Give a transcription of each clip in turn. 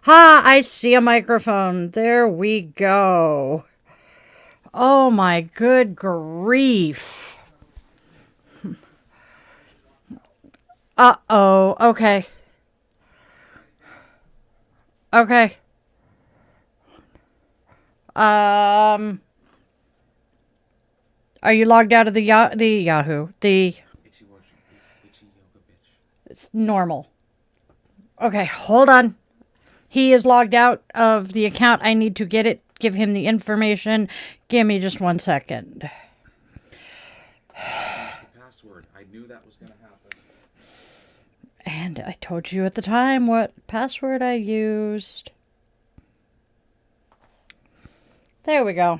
Ha! I see a microphone. There we go. Oh my good grief. Uh-oh. Okay. Okay. Are you logged out of the Yahoo? It's normal. Okay, hold on. He is logged out of the account. I need to give him the information. Give me just 1 second. Password. I knew that was going to happen. And I told you at the time what password I used. There we go.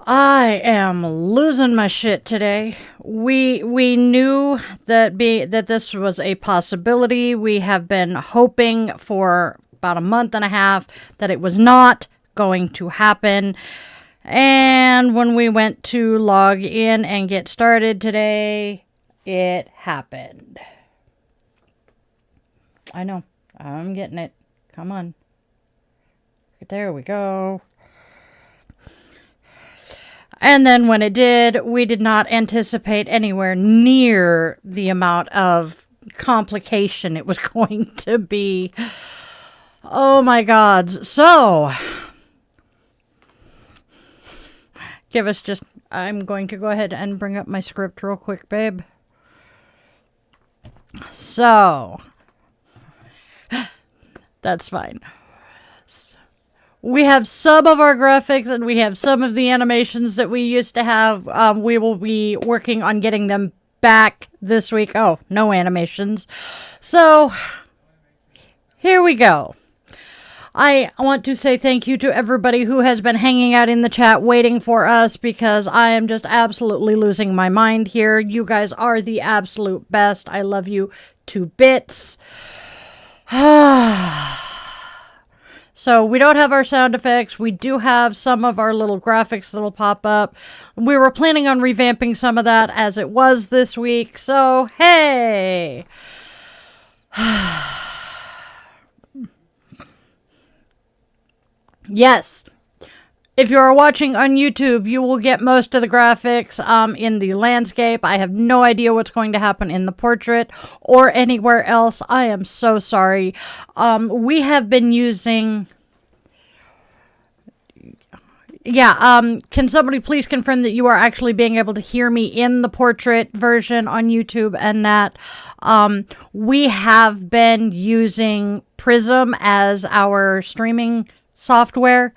I am losing my shit today. We knew that this was a possibility. We have been hoping for about a month and a half that it was not going to happen. And when we went to log in and get started today, it happened. I know. I'm getting it. Come on. There we go. And then when it did, we did not anticipate anywhere near the amount of complication it was going to be. Oh my God. So, I'm going to go ahead and bring up my script real quick, babe. So, that's fine. We have some of our graphics and we have some of the animations that we used to have. We will be working on getting them back this week. Oh, no animations. So, here we go. I want to say thank you to everybody who has been hanging out in the chat waiting for us, because I am just absolutely losing my mind here. You guys are the absolute best. I love you to bits. So we don't have our sound effects. We do have some of our little graphics that'll pop up. We were planning on revamping some of that as it was this week. So, hey! Yes. If you are watching on YouTube, you will get most of the graphics in the landscape. I have no idea what's going to happen in the portrait or anywhere else. I am so sorry. We have been using... Yeah, can somebody please confirm that you are actually being able to hear me in the portrait version on YouTube, and that we have been using Prism as our streaming software,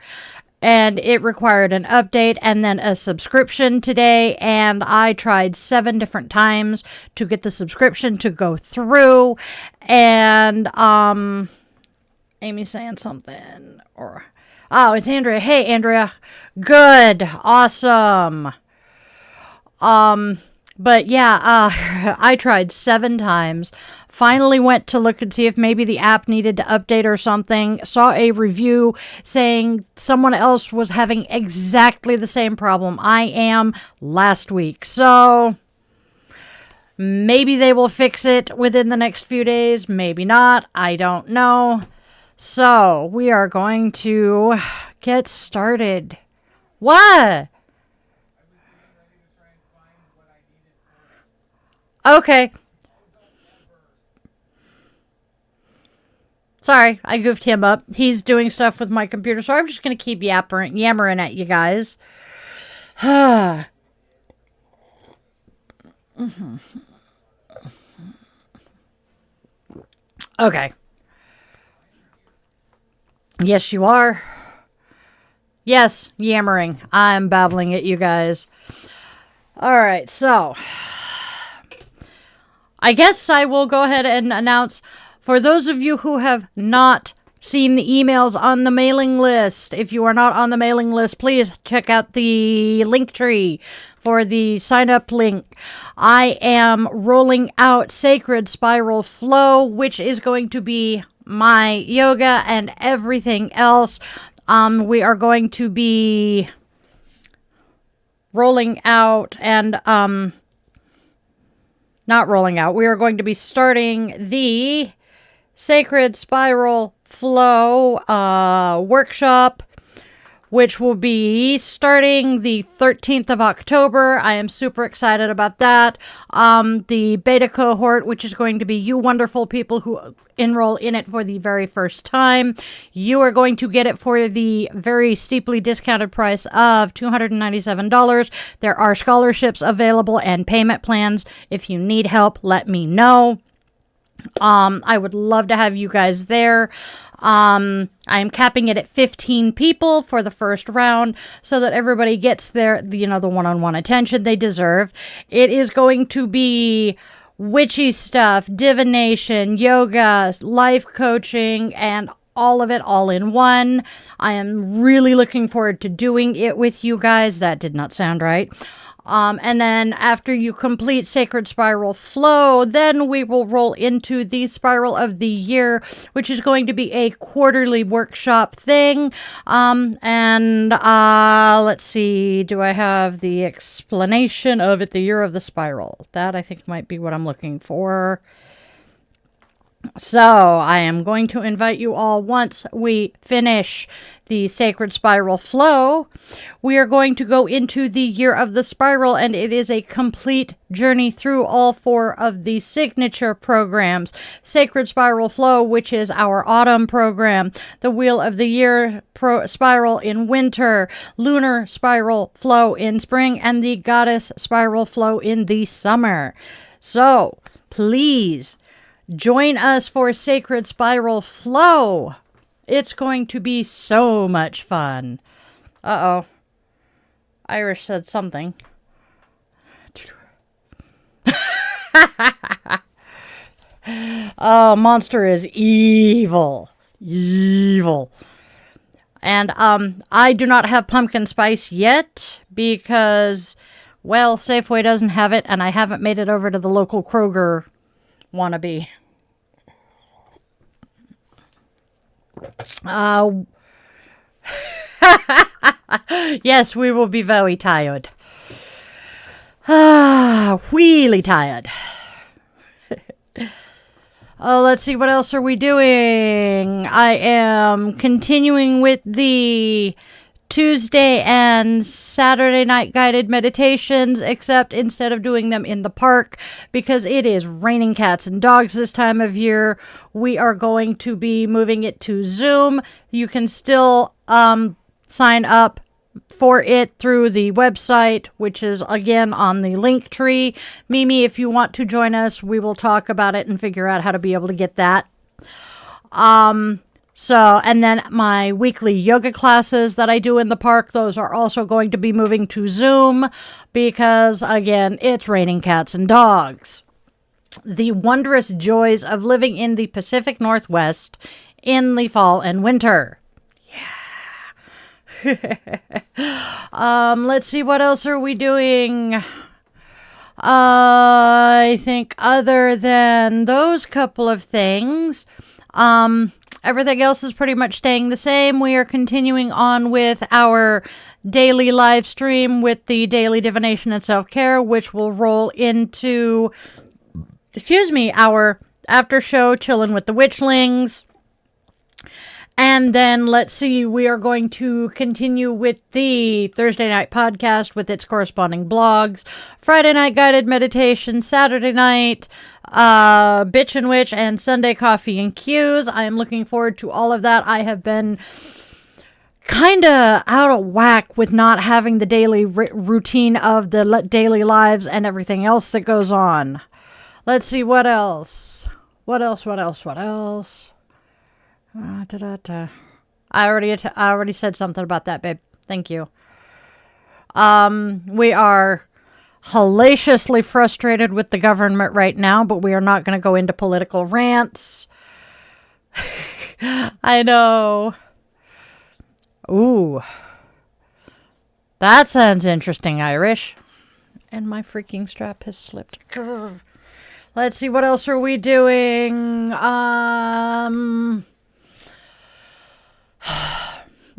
and it required an update and then a subscription today, and I tried 7 different times to get the subscription to go through, and Amy's saying something, or... Oh, it's Andrea. Hey, Andrea. Good. Awesome. But yeah, I tried 7 times. Finally went to look and see if maybe the app needed to update or something. Saw a review saying someone else was having exactly the same problem I am last week. So maybe they will fix it within the next few days. Maybe not. I don't know. So, we are going to get started. What? Okay. Sorry, I goofed him up. He's doing stuff with my computer, so I'm just going to keep yammering at you guys. Okay. Yes, you are. Yes, yammering. I'm babbling at you guys. Alright, so... I guess I will go ahead and announce, for those of you who have not seen the emails on the mailing list, if you are not on the mailing list, please check out the link tree for the sign-up link. I am rolling out Sacred Spiral Flow, which is going to be my yoga and everything else. We are going to be rolling out and not rolling out. We are going to be starting the Sacred Spiral Flow workshop, which will be starting the 13th of October. I am super excited about that. The beta cohort, which is going to be you wonderful people who enroll in it for the very first time. You are going to get it for the very steeply discounted price of $297. There are scholarships available and payment plans. If you need help, let me know. I would love to have you guys there. I am capping it at 15 people for the first round so that everybody gets their, the one-on-one attention they deserve. It is going to be witchy stuff, divination, yoga, life coaching, and all of it all in one. I am really looking forward to doing it with you guys. That did not sound right. And then after you complete Sacred Spiral Flow, then we will roll into the Spiral of the Year, which is going to be a quarterly workshop thing. Let's see, do I have the explanation of it, the Year of the Spiral? That I think might be what I'm looking for. So I am going to invite you all, once we finish the Sacred Spiral Flow, we are going to go into the Year of the Spiral, and it is a complete journey through all 4 of the signature programs. Sacred Spiral Flow, which is our autumn program, the Wheel of the Year Spiral in winter, Lunar Spiral Flow in spring, and the Goddess Spiral Flow in the summer. So please join us for Sacred Spiral Flow. It's going to be so much fun. Uh-oh. Irish said something. Oh, Monster is evil. Evil. And I do not have pumpkin spice yet because, well, Safeway doesn't have it, and I haven't made it over to the local Kroger wannabe. Yes, we will be very tired. Really tired. Oh, let's see, what else are we doing? I am continuing with the Tuesday and Saturday night guided meditations, except instead of doing them in the park, because it is raining cats and dogs this time of year, we are going to be moving it to Zoom. You can still sign up for it through the website, which is again on the link tree. Mimi, if you want to join us, we will talk about it and figure out how to be able to get that. And then my weekly yoga classes that I do in the park, those are also going to be moving to Zoom because, again, it's raining cats and dogs. The wondrous joys of living in the Pacific Northwest in the fall and winter. Yeah. Let's see, what else are we doing? I think other than those couple of things, everything else is pretty much staying the same. We are continuing on with our daily live stream with the Daily Divinations Self-Care, which will roll into, our after show, Chillin with the Witchlings. And then, let's see, we are going to continue with the Thursday night podcast with its corresponding blogs, Friday night guided meditation, Saturday night Bitch and Witch, and Sunday Coffee and Cues. I am looking forward to all of that. I have been kind of out of whack with not having the daily routine of the daily lives and everything else that goes on. Let's see, what else? What else? I already said something about that, babe. Thank you. We are hellaciously frustrated with the government right now, but we are not going to go into political rants. I know. Ooh. That sounds interesting, Irish. And my freaking strap has slipped. Grr. Let's see, what else are we doing?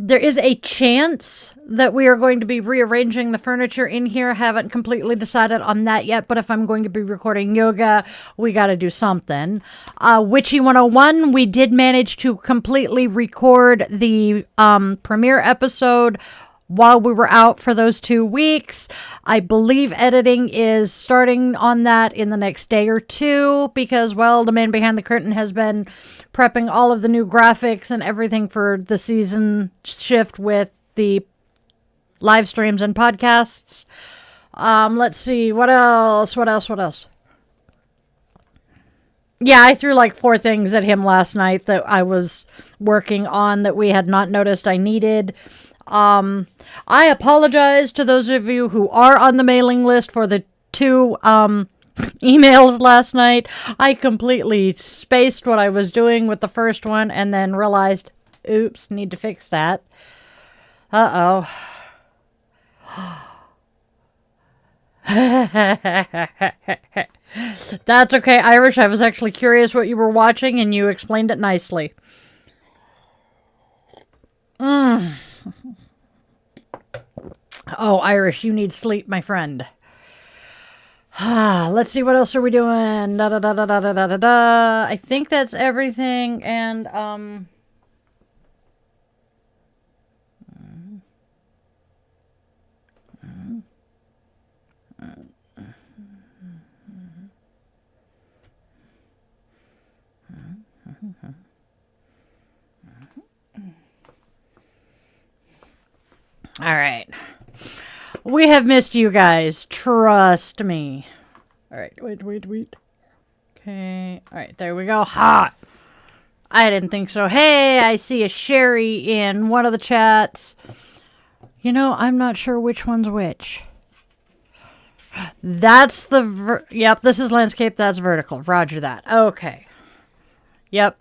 There is a chance that we are going to be rearranging the furniture in here. Haven't completely decided on that yet, but if I'm going to be recording yoga, we got to do something. Witchy 101, we did manage to completely record the premiere episode while we were out for those 2 weeks. I believe editing is starting on that in the next day or two because, well, the man behind the curtain has been prepping all of the new graphics and everything for the season shift with the live streams and podcasts. Let's see. What else? Yeah, I threw like 4 things at him last night that I was working on that we had not noticed I needed. I apologize to those of you who are on the mailing list for the 2 emails last night. I completely spaced what I was doing with the first one and then realized, oops, need to fix that. Uh-oh. That's okay, Irish. I was actually curious what you were watching and you explained it nicely. Oh, Irish, you need sleep, my friend. Let's see, what else are we doing? Da, da, da, da, da, da, da, da. I think that's everything, and, all right. We have missed you guys. Trust me. All right. Wait. Okay. All right. There we go. Ha! I didn't think so. Hey, I see a Sherry in one of the chats. You know, I'm not sure which one's which. That's the... Yep, this is landscape. That's vertical. Roger that. Okay. Yep.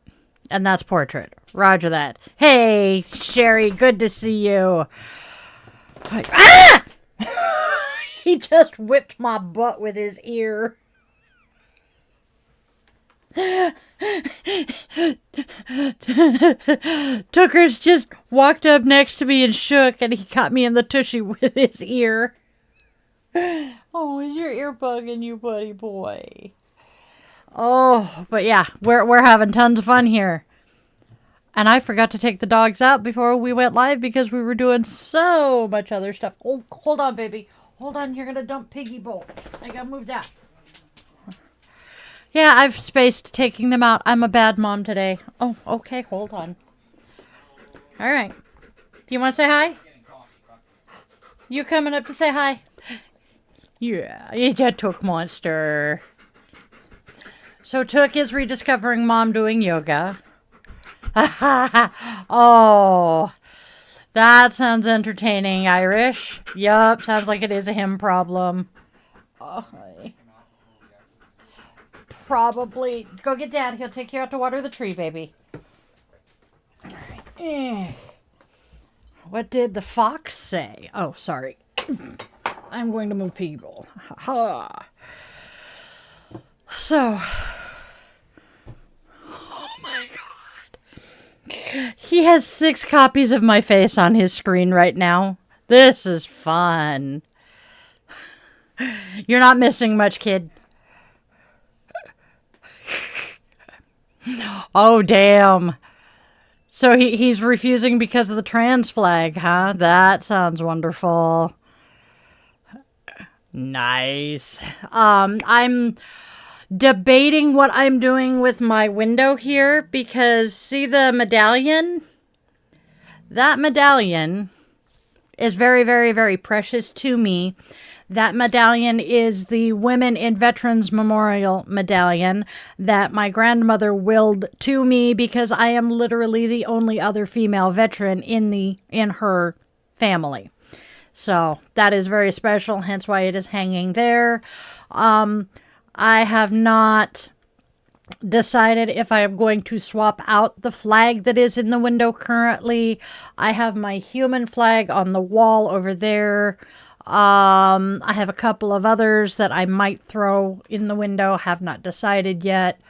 And that's portrait. Roger that. Hey, Sherry. Good to see you. Ah! He just whipped my butt with his ear. Tucker's just walked up next to me and shook, and he caught me in the tushy with his ear. Oh, is your ear bugging you, buddy boy? Oh, but yeah, we're having tons of fun here. And I forgot to take the dogs out before we went live because we were doing so much other stuff. Oh, hold on, baby. Hold on, you're going to dump Piggy Bowl. I got to move that. Yeah, I've spaced taking them out. I'm a bad mom today. Oh, okay, hold on. All right. Do you want to say hi? You coming up to say hi? Yeah, it's a Took monster. So Took is rediscovering mom doing yoga. Oh, that sounds entertaining, Irish. Yup, sounds like it is a him problem. Oh, probably. Go get Dad. He'll take you out to water the tree, baby. All right. What did the fox say? Oh, sorry. I'm going to move people. Ha. So. Oh my God. He has 6 copies of my face on his screen right now. This is fun. You're not missing much, kid. Oh, damn. So he's refusing because of the trans flag, huh? That sounds wonderful. Nice. I'm debating what I'm doing with my window here because see the medallion? That medallion is very, very, very precious to me. That medallion is the Women in Veterans Memorial medallion that my grandmother willed to me because I am literally the only other female veteran in her family. So that is very special, hence why it is hanging there. I have not decided if I am going to swap out the flag that is in the window currently. I have my human flag on the wall over there. I have a couple of others that I might throw in the window. Have not decided yet.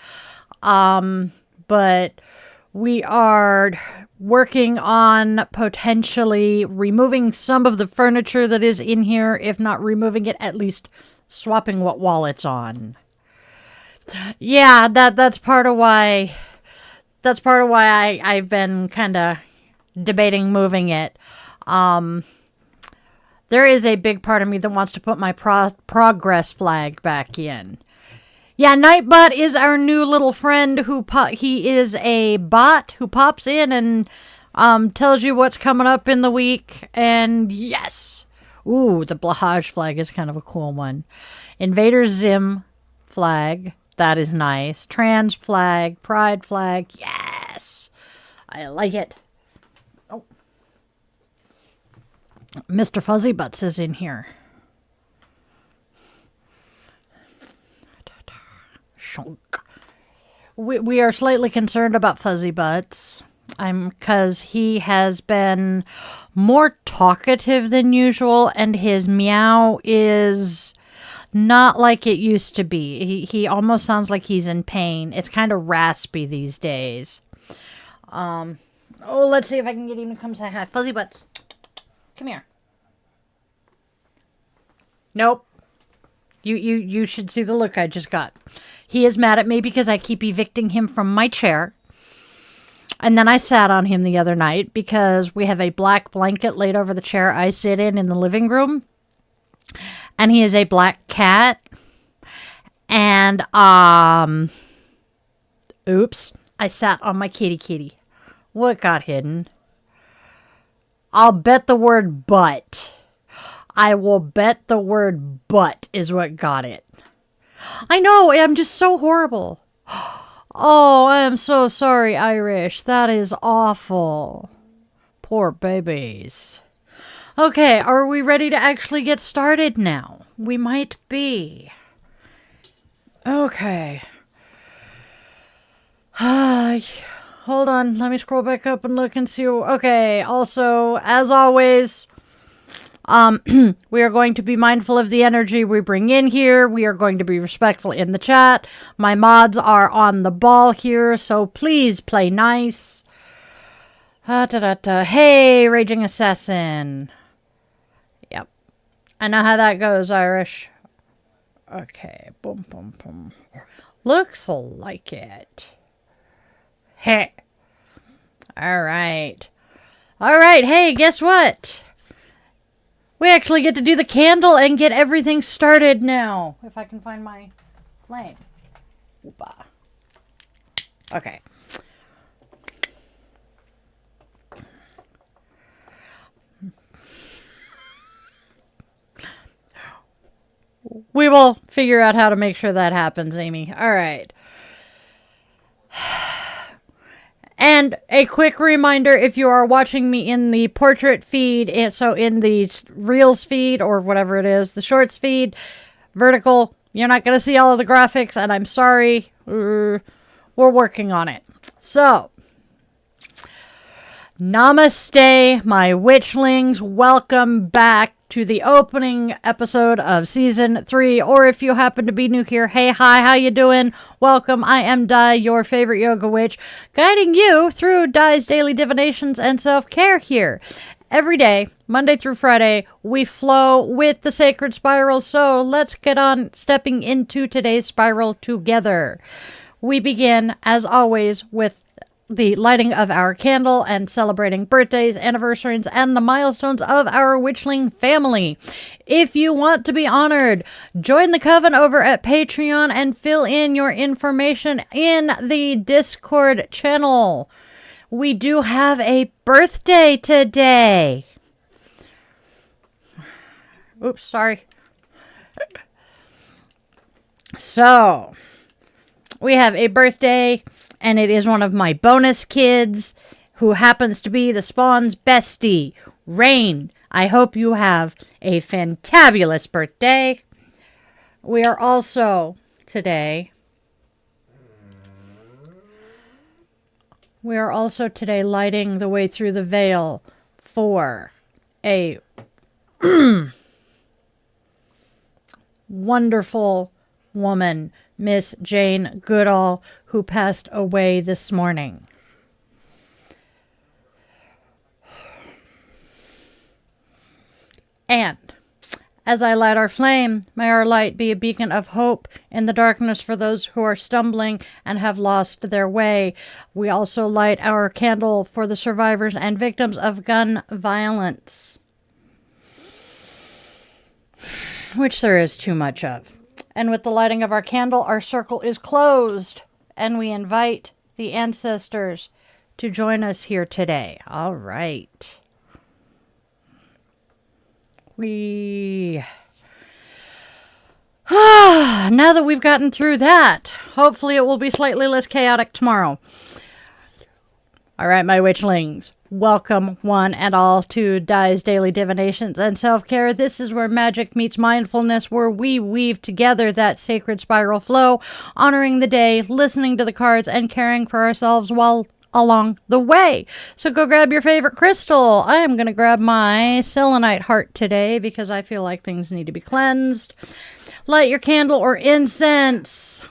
But we are working on potentially removing some of the furniture that is in here. If not removing it, at least swapping what wall it's on. Yeah, that's part of why I've been kind of debating moving it. There is a big part of me that wants to put my progress flag back in. Yeah, Nightbot is our new little friend he is a bot who pops in and tells you what's coming up in the week. And yes! Ooh, the Blahaj flag is kind of a cool one. Invader Zim flag. That is nice. Trans flag. Pride flag. Yes! I like it. Oh. Mr. Fuzzy Butts is in here. We are slightly concerned about Fuzzy Butts. Because he has been more talkative than usual, and his meow is not like it used to be. He almost sounds like he's in pain. It's kind of raspy these days. Let's see if I can get him to come say hi. Fuzzy Butts, come here. Nope. You should see the look I just got. He is mad at me because I keep evicting him from my chair. And then I sat on him the other night because we have a black blanket laid over the chair I sit in the living room. And he is a black cat. And, oops, I sat on my kitty. What got hidden? I'll bet the word but. I will bet the word but is what got it. I know, I'm just so horrible. Oh, I am so sorry, Irish. That is awful. Poor babies. Okay, are we ready to actually get started now? We might be. Okay. Hold on, let me scroll back up and look and see. Okay, also, as always, we are going to be mindful of the energy we bring in here. We are going to be respectful in the chat. My mods are on the ball here, so please play nice. Hey, Raging Assassin. Yep. I know how that goes, Irish. Okay. Boom, boom, boom. Looks like it. Hey. All right. Hey, guess what? We actually get to do the candle and get everything started now. If I can find my flame. Oopa. Okay. We will figure out how to make sure that happens, Amy. All right. And a quick reminder, if you are watching me in the portrait feed, so in the Reels feed or whatever it is, the Shorts feed, vertical, you're not going to see all of the graphics, and I'm sorry. We're working on it. So, Namaste, my witchlings. Welcome back to the opening episode of Season 3, or if you happen to be new here, hey, hi, how you doing? Welcome, I am Di, your favorite yoga witch, guiding you through Di's Daily Divinations and Self-Care here. Every day, Monday through Friday, we flow with the sacred spiral, so let's get on stepping into today's spiral together. We begin, as always, with the lighting of our candle and celebrating birthdays, anniversaries, and the milestones of our witchling family. If you want to be honored, join the coven over at Patreon and fill in your information in the Discord channel. We do have a birthday today. Oops, sorry. So, we have a birthday, and it is one of my bonus kids who happens to be the Spawn's bestie, Rain. I hope you have a fantabulous birthday. We are also today lighting the way through the veil for a wonderful woman, Miss Jane Goodall, who passed away this morning. And as I light our flame, may our light be a beacon of hope in the darkness for those who are stumbling and have lost their way. We also light our candle for the survivors and victims of gun violence, which there is too much of. And with the lighting of our candle, our circle is closed, and we invite the ancestors to join us here today. All right. Now that we've gotten through that, hopefully it will be slightly less chaotic tomorrow. All right, my witchlings. Welcome, one and all, to Dai's Daily Divinations and Self-Care. This is where magic meets mindfulness, where we weave together that sacred spiral flow, honoring the day, listening to the cards, and caring for ourselves while along the way. So go grab your favorite crystal. I am going to grab my selenite heart today because I feel like things need to be cleansed. Light your candle or incense.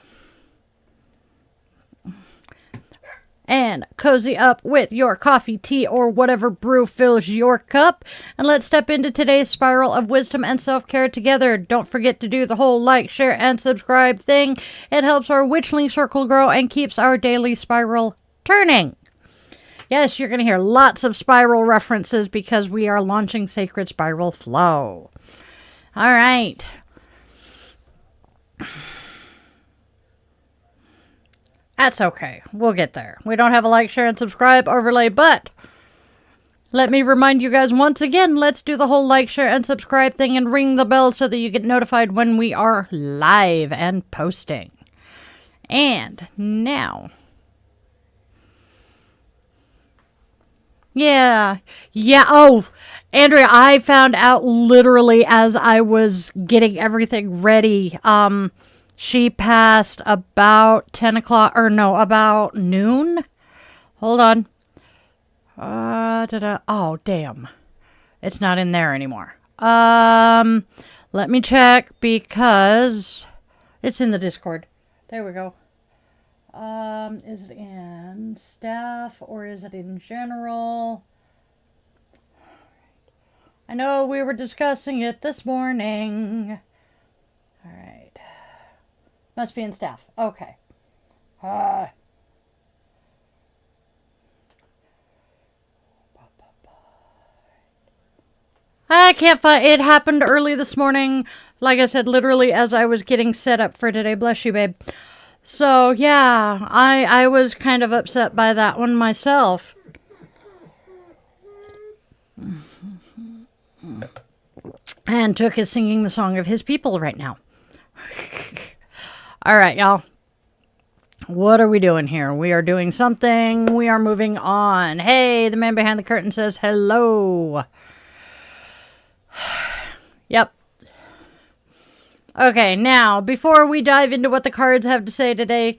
And cozy up with your coffee, tea, or whatever brew fills your cup. And let's step into today's spiral of wisdom and self-care together. Don't forget to do the whole like, share, and subscribe thing. It helps our witchling circle grow and keeps our daily spiral turning. Yes, you're going to hear lots of spiral references because we are launching Sacred Spiral Flow. All right. That's okay. We'll get there. We don't have a like, share, and subscribe overlay, but let me remind you guys once again, let's do the whole like, share, and subscribe thing and ring the bell so that you get notified when we are live and posting. And now, yeah. Oh, Andrea, I found out literally as I was getting everything ready. She passed about 10 o'clock, or no, about noon. Hold on. Oh, damn. It's not in there anymore. Let me check because it's in the Discord. There we go. Is it in staff or is it in general? I know we were discussing it this morning. All right. Must be in staff. Okay. I can't find it. Happened early this morning. Like I said, literally as I was getting set up for today. Bless you, babe. So, yeah, I was kind of upset by that one myself. And Took is singing the song of his people right now. All right, y'all. What are we doing here? We are doing something. We are moving on. Hey, the man behind the curtain says hello. Yep. Okay, now, before we dive into what the cards have to say today,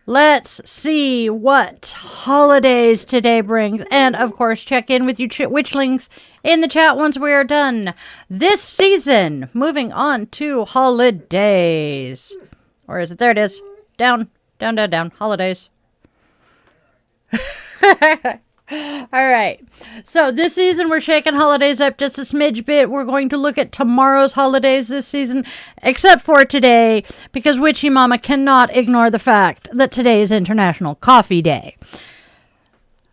let's see what holidays today brings. And, of course, check in with you witchlings in the chat once we are done. This season, moving on to holidays. Or is it? There it is. Down. Holidays. All right. So this season, we're shaking holidays up just a smidge bit. We're going to look at tomorrow's holidays this season, except for today, because Witchy Mama cannot ignore the fact that today is International Coffee Day.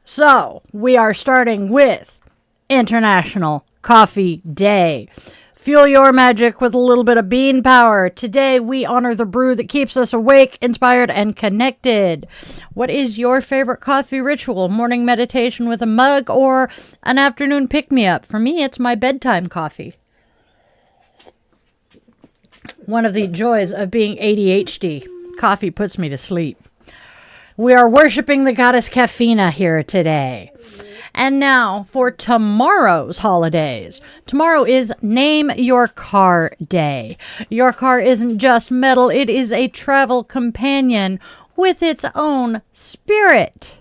So we are starting with International Coffee Day. Fuel your magic with a little bit of bean power. Today, we honor the brew that keeps us awake, inspired, and connected. What is your favorite coffee ritual? Morning meditation with a mug or an afternoon pick-me-up? For me, it's my bedtime coffee. One of the joys of being ADHD. Coffee puts me to sleep. We are worshiping the goddess Caffeina here today. And now for tomorrow's holidays. Tomorrow is Name Your Car Day. Your car isn't just metal, it is a travel companion with its own spirit.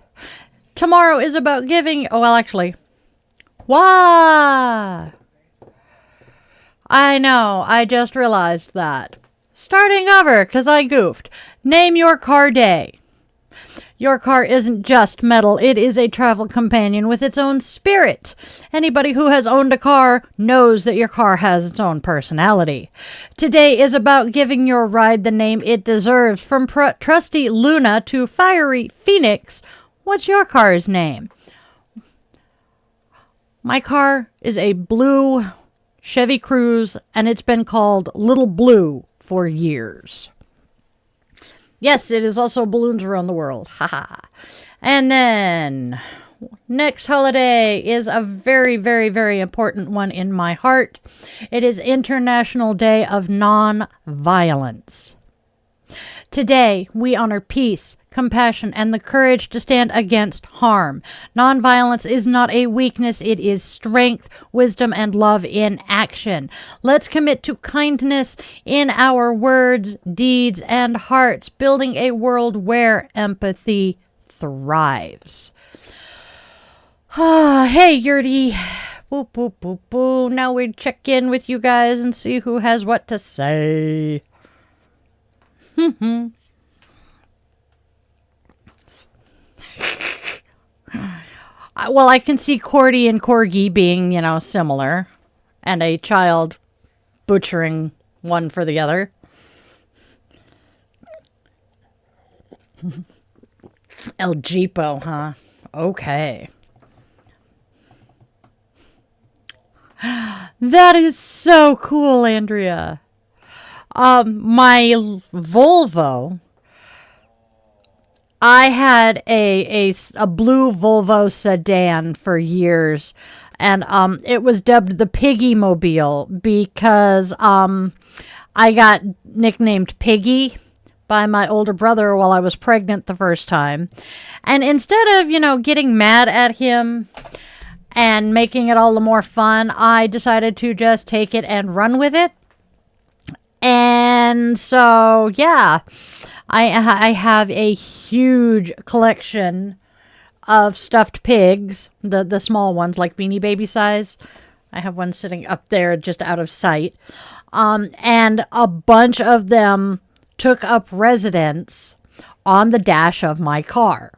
Tomorrow is about giving, why? I know, I just realized that. Starting over, because I goofed. Name Your Car Day. Your car isn't just metal, it is a travel companion with its own spirit. Anybody who has owned a car knows that your car has its own personality. Today is about giving your ride the name it deserves. From trusty Luna to fiery Phoenix, what's your car's name? My car is a blue Chevy Cruze, and it's been called Little Blue for years. Yes, it is also balloons around the world. Haha. And then next holiday is a very, very, very important one in my heart. It is International Day of Non-Violence. Today, we honor peace, compassion, and the courage to stand against harm. Nonviolence is not a weakness, it is strength, wisdom, and love in action. Let's commit to kindness in our words, deeds, and hearts, building a world where empathy thrives. Hey, Yurty. Boop, boop, boop, boop. Now we check in with you guys and see who has what to say. Well, I can see Cordy and Corgi being, similar, and a child butchering one for the other. El Jeepo, huh? Okay. That is so cool, Andrea. My Volvo, I had a blue Volvo sedan for years, and it was dubbed the Piggy Mobile because I got nicknamed Piggy by my older brother while I was pregnant the first time. And instead of, getting mad at him and making it all the more fun, I decided to just take it and run with it. And so, yeah, I have a huge collection of stuffed pigs, the small ones, like Beanie Baby size. I have one sitting up there just out of sight. And a bunch of them took up residence on the dash of my car.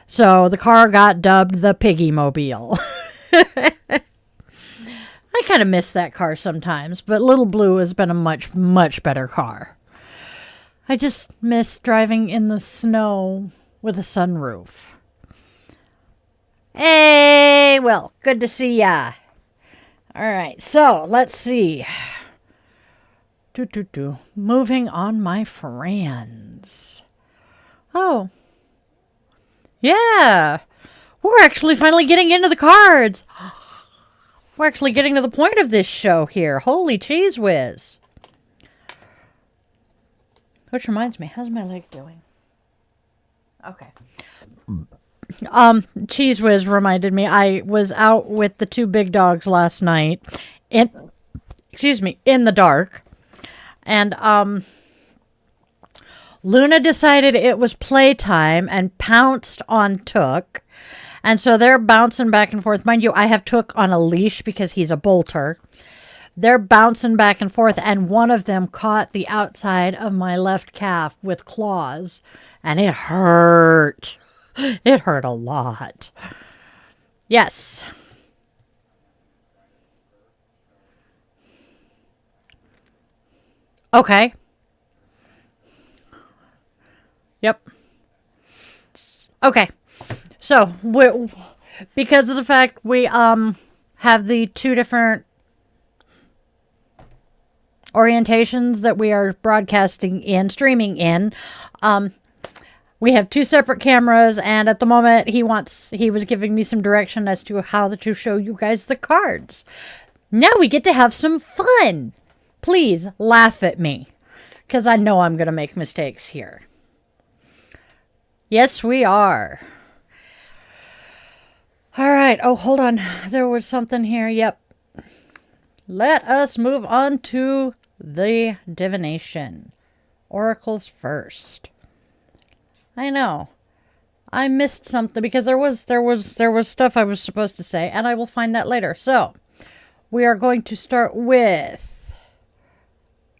So the car got dubbed the Piggy Mobile. I kind of miss that car sometimes, but Little Blue has been a much, much better car. I just miss driving in the snow with a sunroof. Hey, well, good to see ya. All right, so let's see. Moving on, my friends. Oh. Yeah. We're actually finally getting into the cards. We're actually getting to the point of this show here. Holy cheese whiz. Which reminds me, how's my leg doing? Okay. Cheese whiz reminded me, I was out with the two big dogs last night in the dark. And Luna decided it was playtime and pounced on Took. And so they're bouncing back and forth. Mind you, I have Took on a leash because he's a bolter. They're bouncing back and forth, and one of them caught the outside of my left calf with claws, and it hurt. It hurt a lot. Yes. Okay. Yep. Okay. So, because of the fact we have the two different orientations that we are streaming in, we have two separate cameras, and at the moment he was giving me some direction as to how to show you guys the cards. Now we get to have some fun. Please laugh at me, because I know I'm going to make mistakes here. Yes, we are. All right. Oh, hold on. There was something here. Yep. Let us move on to the divination. Oracles first. I know. I missed something because there was stuff I was supposed to say, and I will find that later. So, we are going to start with,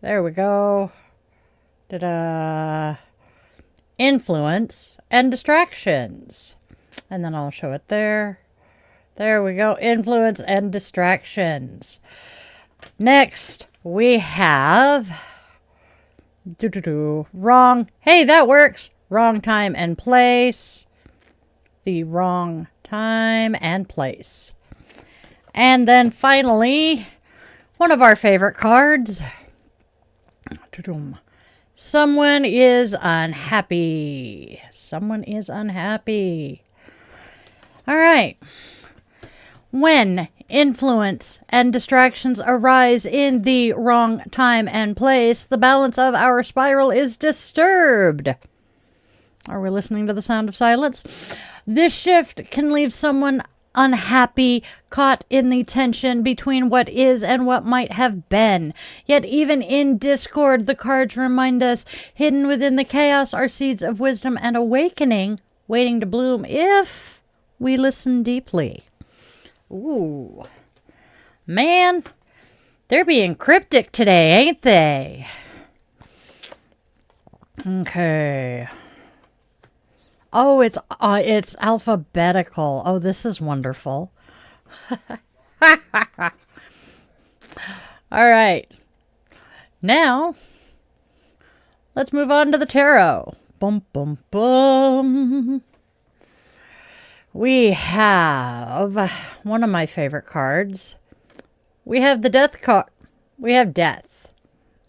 there we go. Ta-da. influence, and distractions. And then I'll show it there. There we go. Influence and distractions. Next, we have wrong. Hey, that works. Wrong time and place. The wrong time and place. And then finally, one of our favorite cards. Someone is unhappy. Someone is unhappy. All right. When influence and distractions arise in the wrong time and place, the balance of our spiral is disturbed. Are we listening to the sound of silence? This shift can leave someone unhappy, caught in the tension between what is and what might have been. Yet even in discord, the cards remind us, hidden within the chaos are seeds of wisdom and awakening, waiting to bloom if we listen deeply. Ooh. Man, they're being cryptic today, ain't they? Okay. Oh, it's alphabetical. Oh, this is wonderful. All right. Now, let's move on to the tarot. Bum, bum, bum. We have one of my favorite cards. We have the death card. We have death.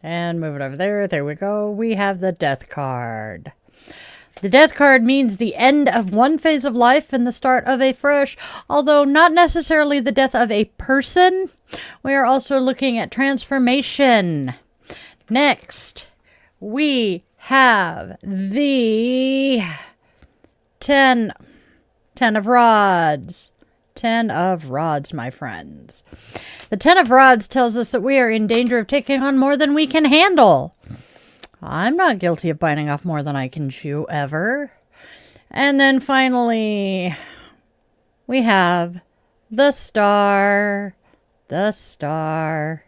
And move it over there. There we go. We have the death card. The death card means the end of one phase of life and the start of a fresh, although not necessarily the death of a person. We are also looking at transformation. Next, we have the 10 of Rods. 10 of Rods, my friends. The 10 of Rods tells us that we are in danger of taking on more than we can handle. I'm not guilty of biting off more than I can chew, ever. And then finally, we have the Star. The Star.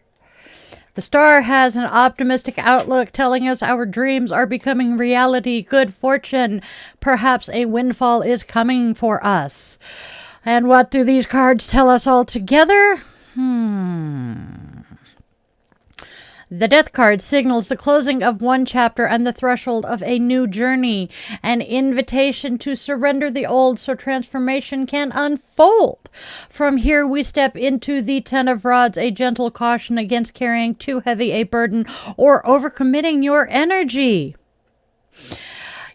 The Star has an optimistic outlook, telling us our dreams are becoming reality, good fortune. Perhaps a windfall is coming for us. And what do these cards tell us all together? The death card signals the closing of one chapter and the threshold of a new journey, an invitation to surrender the old so transformation can unfold. From here we step into the 10 of Rods, a gentle caution against carrying too heavy a burden or overcommitting your energy.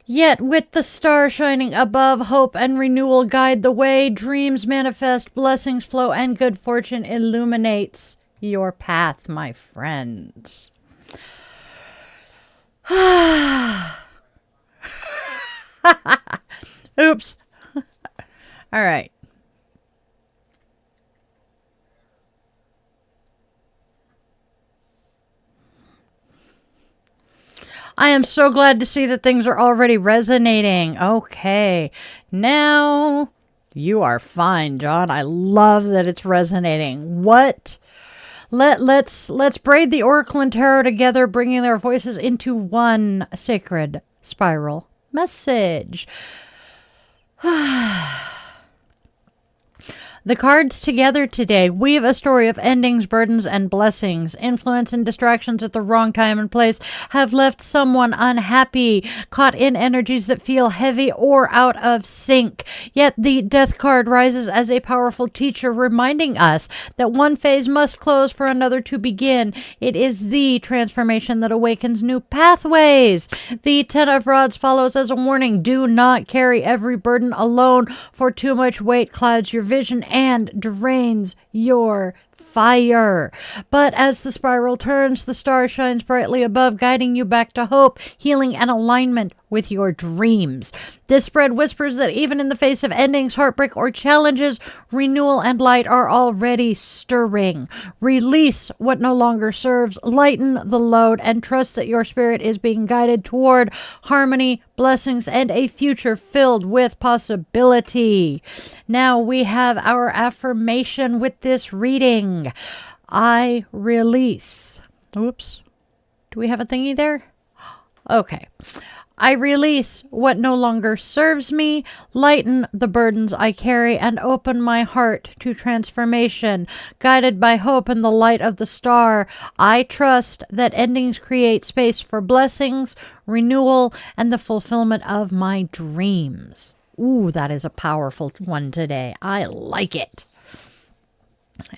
Yet with the Star shining above, hope and renewal guide the way, dreams manifest, blessings flow, and good fortune illuminates your path, my friends. Oops. All right. I am so glad to see that things are already resonating. Okay. Now, you are fine, John. I love that it's resonating. What? Let's braid the Oracle and Tarot together, bringing their voices into one sacred spiral message. The cards together today weave a story of endings, burdens, and blessings. Influence and distractions at the wrong time and place have left someone unhappy, caught in energies that feel heavy or out of sync. Yet the death card rises as a powerful teacher, reminding us that one phase must close for another to begin. It is the transformation that awakens new pathways. The 10 of Rods follows as a warning. Do not carry every burden alone, for too much weight clouds your vision and drains your fire. But as the spiral turns, the Star shines brightly above, guiding you back to hope, healing, and alignment with your dreams. This spread whispers that even in the face of endings, heartbreak, or challenges, renewal and light are already stirring. Release what no longer serves, lighten the load, and trust that your spirit is being guided toward harmony, blessings, and a future filled with possibility. Now we have our affirmation with this reading. I release. Oops. Do we have a thingy there? Okay. I release what no longer serves me, lighten the burdens I carry, and open my heart to transformation. Guided by hope and the light of the star, I trust that endings create space for blessings, renewal, and the fulfillment of my dreams. Ooh, that is a powerful one today. I like it.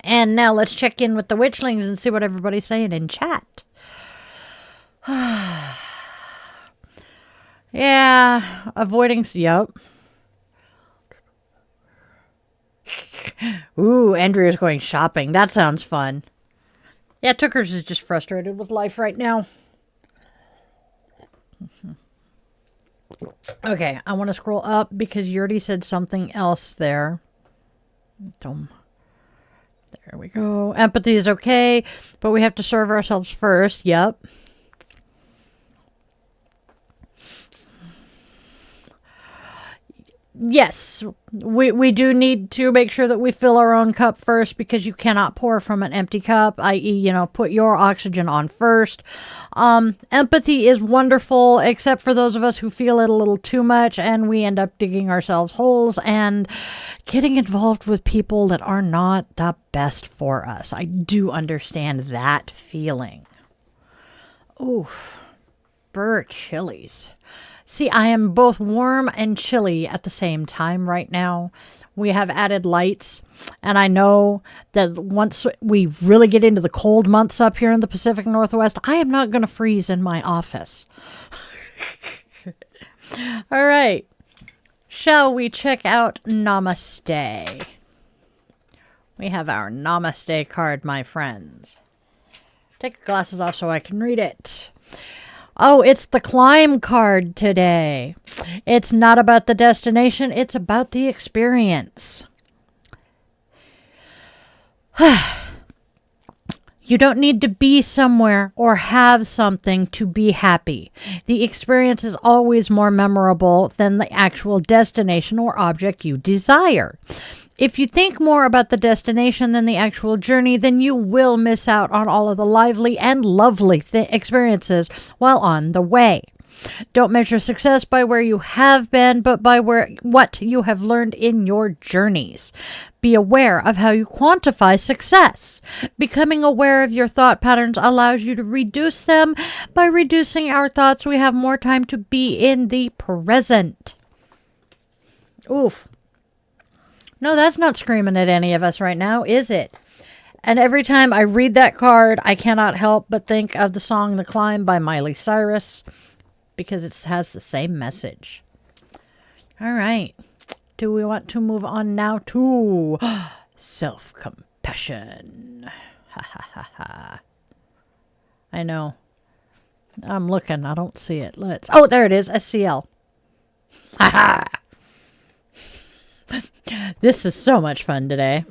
And now let's check in with the Witchlings and see what everybody's saying in chat. Yeah, avoiding. Yep. Ooh, Andrea's going shopping. That sounds fun. Yeah, Tookers is just frustrated with life right now. Okay, I want to scroll up because you already said something else there. There we go. Empathy is okay, but we have to serve ourselves first. Yep. Yes, we do need to make sure that we fill our own cup first, because you cannot pour from an empty cup, i.e., put your oxygen on first. Empathy is wonderful, except for those of us who feel it a little too much, and we end up digging ourselves holes and getting involved with people that are not the best for us. I do understand that feeling. Oof. Burr chilies. See, I am both warm and chilly at the same time right now. We have added lights, and I know that once we really get into the cold months up here in the Pacific Northwest, I am not going to freeze in my office. All right. Shall we check out Namaste? We have our Namaste card, my friends. Take the glasses off so I can read it. Oh, it's the climb card today. It's not about the destination, it's about the experience. You don't need to be somewhere or have something to be happy. The experience is always more memorable than the actual destination or object you desire. If you think more about the destination than the actual journey, then you will miss out on all of the lively and lovely experiences while on the way. Don't measure success by where you have been, but by what you have learned in your journeys. Be aware of how you quantify success. Becoming aware of your thought patterns allows you to reduce them. By reducing our thoughts, we have more time to be in the present. Oof. No, that's not screaming at any of us right now, is it? And every time I read that card, I cannot help but think of the song The Climb by Miley Cyrus, because it has the same message. All right. Do we want to move on now to self-compassion? Ha ha ha ha. I know. I'm looking. I don't see it. Oh, there it is. SCL. Ha ha. This is so much fun today.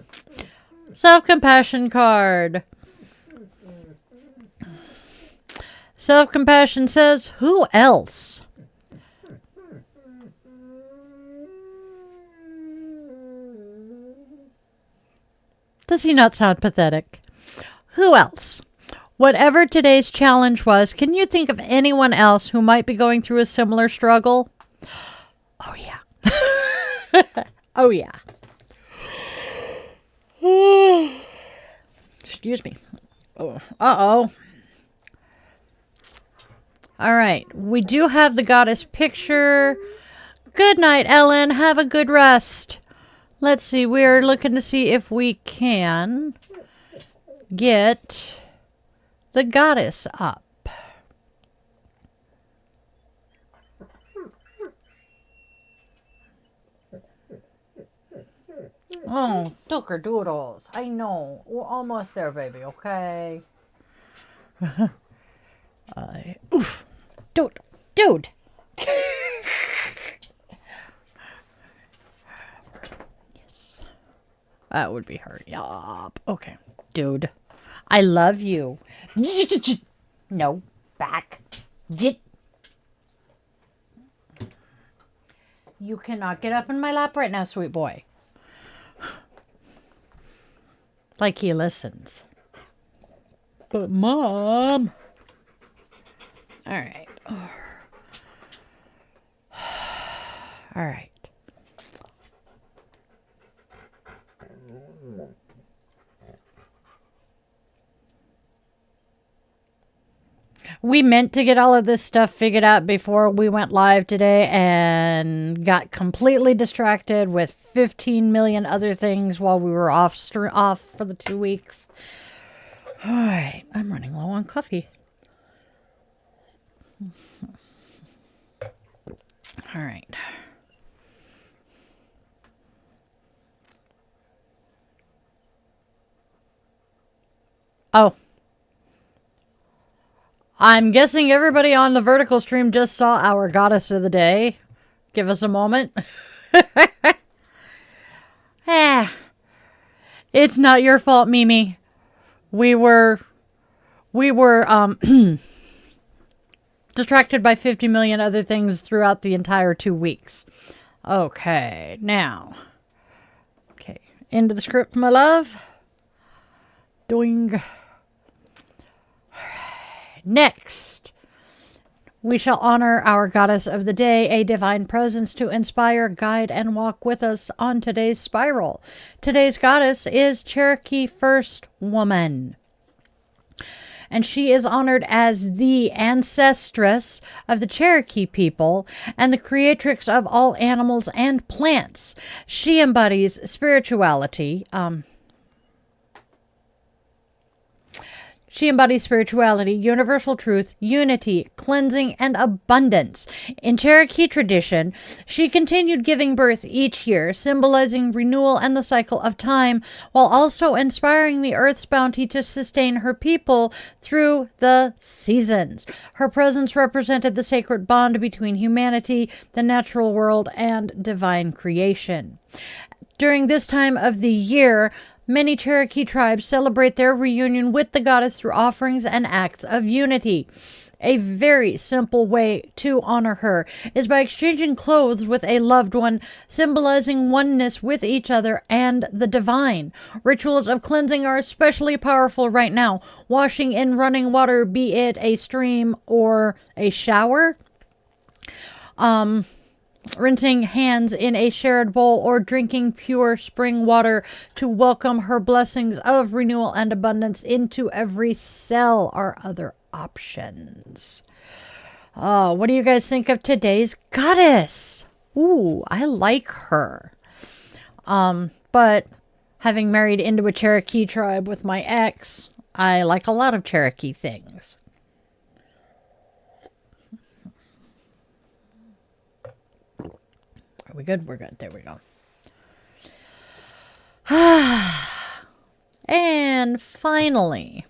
Self-compassion card. Self-compassion says, who else? Does he not sound pathetic? Who else? Whatever today's challenge was, can you think of anyone else who might be going through a similar struggle? Oh, yeah. Oh, yeah. Excuse me. Oh, uh-oh. All right. We do have the goddess picture. Good night, Ellen. Have a good rest. Let's see. We're looking to see if we can get the goddess up. Oh, Dooker Doodles. I know. We're almost there, baby, okay? Oof. Dude. Yes. That would be her. Yup. Okay. Dude. I love you. No. Back. You cannot get up in my lap right now, sweet boy. Like he listens. But Mom. All right. All right. We meant to get all of this stuff figured out before we went live today and got completely distracted with 15 million other things while we were off for the 2 weeks. All right, I'm running low on coffee. All right. Oh. I'm guessing everybody on the vertical stream just saw our goddess of the day. Give us a moment. It's not your fault, Mimi. We were distracted by 50 million other things throughout the entire 2 weeks. Okay, now. Okay, into the script, my love. Doing. Next, we shall honor our goddess of the day, a divine presence to inspire, guide, and walk with us on today's spiral. Today's goddess is Cherokee First Woman, and she is honored as the ancestress of the Cherokee people and the creatrix of all animals and plants. She embodies spirituality, universal truth, unity, cleansing, and abundance. In Cherokee tradition, she continued giving birth each year, symbolizing renewal and the cycle of time, while also inspiring the earth's bounty to sustain her people through the seasons. Her presence represented the sacred bond between humanity, the natural world, and divine creation. During this time of the year, many Cherokee tribes celebrate their reunion with the goddess through offerings and acts of unity. A very simple way to honor her is by exchanging clothes with a loved one, symbolizing oneness with each other and the divine. Rituals of cleansing are especially powerful right now. Washing in running water, be it a stream or a shower. Rinsing hands in a shared bowl, or drinking pure spring water to welcome her blessings of renewal and abundance into every cell are other options. Oh, what do you guys think of today's goddess? Ooh, I like her. But having married into a Cherokee tribe with my ex, I like a lot of Cherokee things. Are we good? We're good. There we go. And finally,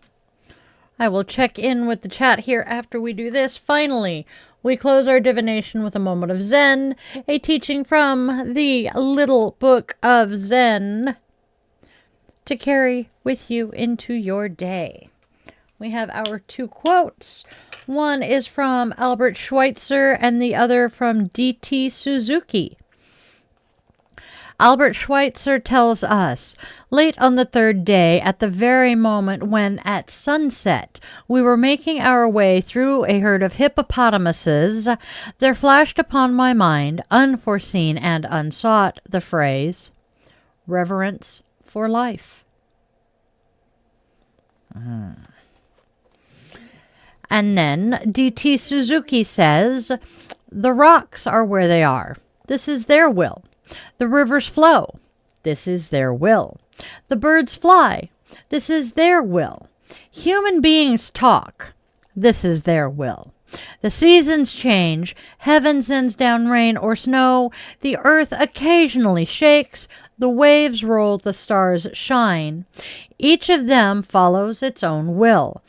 I will check in with the chat here after we do this. Finally, we close our divination with a moment of Zen, a teaching from the Little Book of Zen to carry with you into your day. We have our 2 quotes. One is from Albert Schweitzer and the other from D.T. Suzuki. Albert Schweitzer tells us, late on the 3rd day, at the very moment when, at sunset, we were making our way through a herd of hippopotamuses, there flashed upon my mind, unforeseen and unsought, the phrase, reverence for life. And then D.T. Suzuki says, the rocks are where they are. This is their will. The rivers flow. This is their will. The birds fly. This is their will. Human beings talk. This is their will. The seasons change. Heaven sends down rain or snow. The earth occasionally shakes. The waves roll. The stars shine. Each of them follows its own will.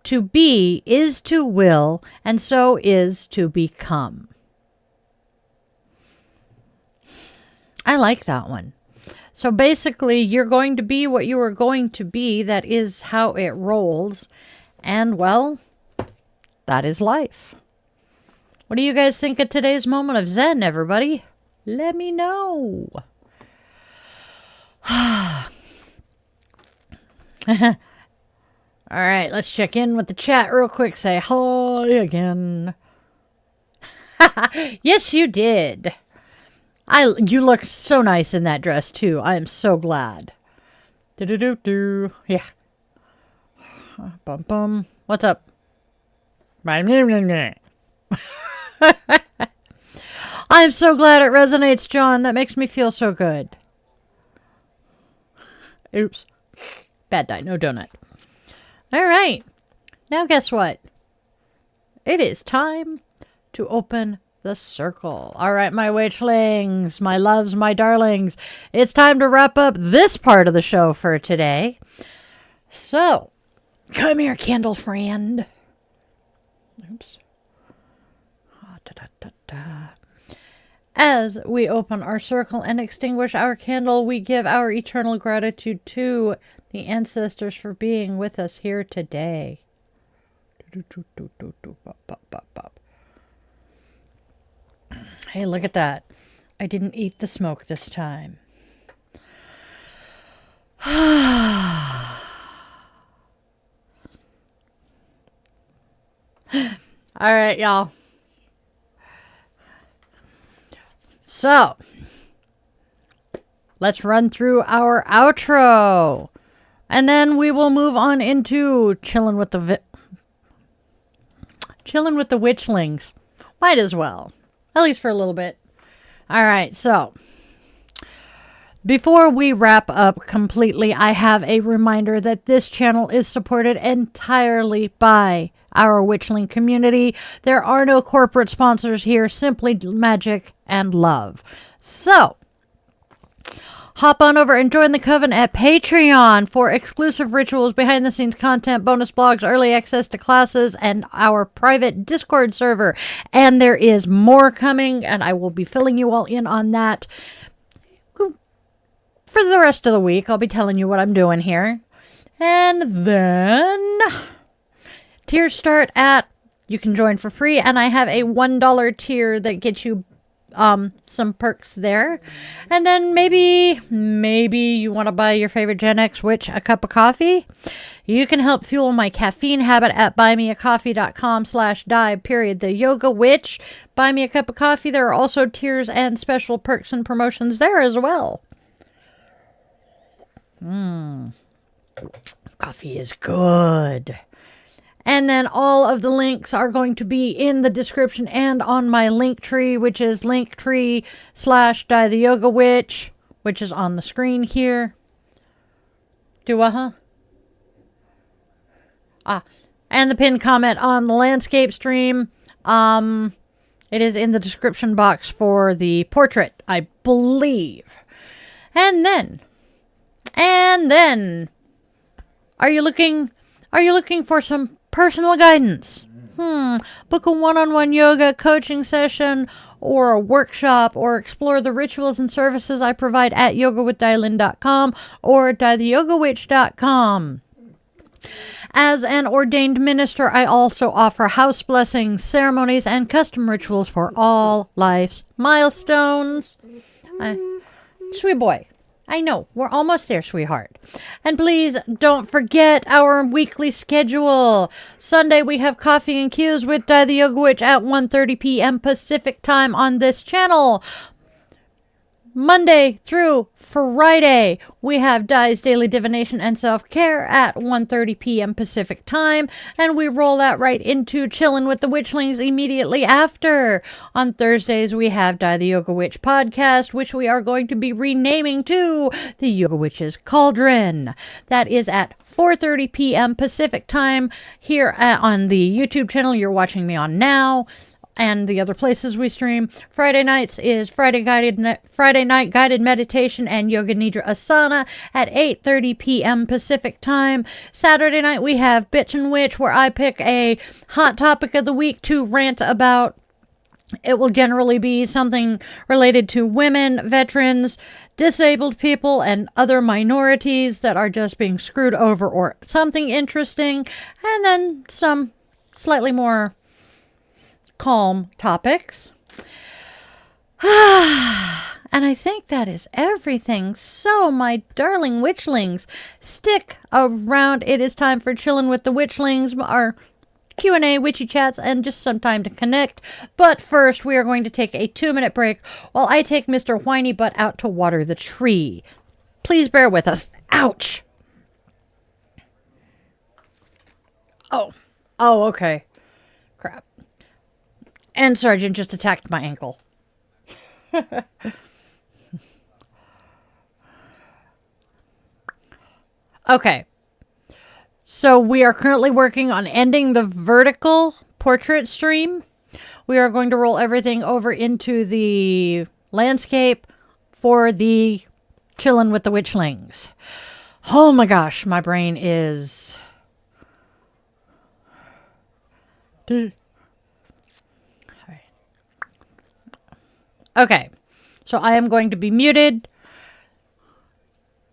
To be is to will, and so is to become. I like that one. So basically, you're going to be what you are going to be. That is how it rolls. And, well, that is life. What do you guys think of today's moment of Zen, everybody? Let me know. All right, let's check in with the chat real quick. Say hi again. Yes, you did. You look so nice in that dress too. I am so glad. Do. Yeah. Bum bum. What's up? I am so glad it resonates, John. That makes me feel so good. Oops. Bad die, no donut. All right. Now guess what? It is time to open the circle. All right, my witchlings, my loves, my darlings. It's time to wrap up this part of the show for today. So, come here, candle friend. Oops. As we open our circle and extinguish our candle, we give our eternal gratitude to the ancestors for being with us here today. Hey, look at that. I didn't eat the smoke this time. All right, y'all. So, let's run through our outro. And then we will move on into chilling with the witchlings. Might as well. At least for a little bit. All right, so before we wrap up completely, I have a reminder that this channel is supported entirely by our witchling community. There are no corporate sponsors here, simply magic and love. So, hop on over and join the coven at Patreon for exclusive rituals, behind-the-scenes content, bonus blogs, early access to classes, and our private Discord server. And there is more coming, and I will be filling you all in on that. For the rest of the week, I'll be telling you what I'm doing here. And then tiers start at, you can join for free, and I have a $1 tier that gets you some perks there. And then maybe you want to buy your favorite Gen X witch a cup of coffee. You can help fuel my caffeine habit at buymeacoffee.com/die. The Yoga Witch. Buy me a cup of coffee. There are also tiers and special perks and promotions there as well. Coffee is good. And then all of the links are going to be in the description and on my link tree, which is linktree/Die the Yoga Witch, which is on the screen here. And the pinned comment on the landscape stream. It is in the description box for the portrait, I believe. And then, are you looking for some personal guidance? Book a one-on-one yoga coaching session or a workshop, or explore the rituals and services I provide at yogawithdylin.com or dietheyogawitch.com. As an ordained minister, I also offer house blessings, ceremonies, and custom rituals for all life's milestones. Sweet boy. I know, we're almost there, sweetheart. And please don't forget our weekly schedule. Sunday, we have Coffee and Cues with Die the Yoga Witch at 1:30 p.m. Pacific time on this channel. Monday through Friday, we have Die's Daily Divination and Self-Care at 1:30 p.m. Pacific time, and we roll that right into Chillin with the Witchlings immediately after. On Thursdays, we have Die the Yoga Witch podcast, which we are going to be renaming to the Yoga Witch's Cauldron. That is at 4:30 p.m. Pacific time here on the YouTube channel you're watching me on now. And the other places we stream. Friday nights is Friday night guided meditation and yoga nidra asana at 8:30 p.m. Pacific time. Saturday night we have Bitch and Witch, where I pick a hot topic of the week to rant about. It will generally be something related to women, veterans, disabled people, and other minorities that are just being screwed over, or something interesting. And then some slightly more calm topics. And I think that is everything. So, my darling witchlings, stick around. It is time for Chillin' with the Witchlings, our Q&A, witchy chats, and just some time to connect. But first, we are going to take a 2-minute break while I take Mr. Whiny Butt out to water the tree. Please bear with us. Ouch! Oh, okay. Crap. And Sergeant just attacked my ankle. Okay. So we are currently working on ending the vertical portrait stream. We are going to roll everything over into the landscape for the Chillin with the Witchlings. Oh my gosh, my brain is... Okay, so I am going to be muted.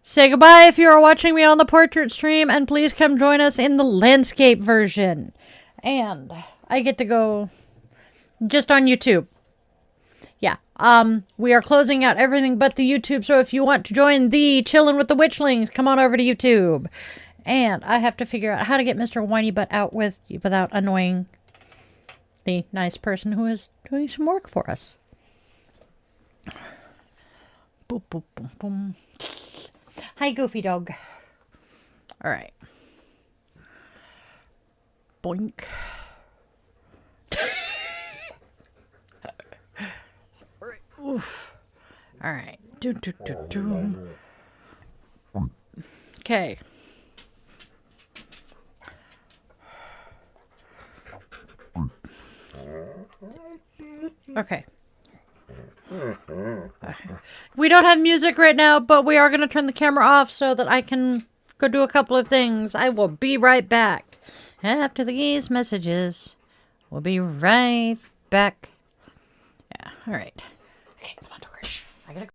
Say goodbye if you are watching me on the portrait stream, and please come join us in the landscape version. And I get to go just on YouTube. Yeah, we are closing out everything but the YouTube, so if you want to join the Chillin' with the Witchlings, come on over to YouTube. And I have to figure out how to get Mr. Whiny Butt out without annoying the nice person who is doing some work for us. Boop, boop, boom, boom. Hi, Goofy Dog. All right. Boink. Oof. All right. Okay. Okay. We don't have music right now, but we are going to turn the camera off so that I can go do a couple of things. I will be right back. After these messages, we'll be right back. Yeah, all right. Okay, come on, Tucker. I gotta go.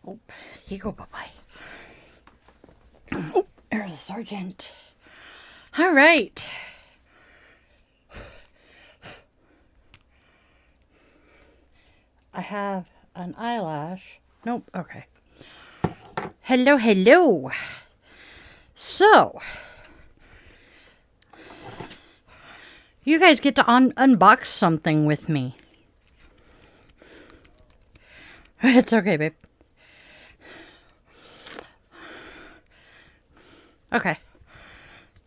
Oh, here you go, bye-bye. Oh, there's a sergeant. All right. I have an eyelash. Nope, okay. Hello, hello. So, you guys get to unbox something with me. It's okay, babe. Okay.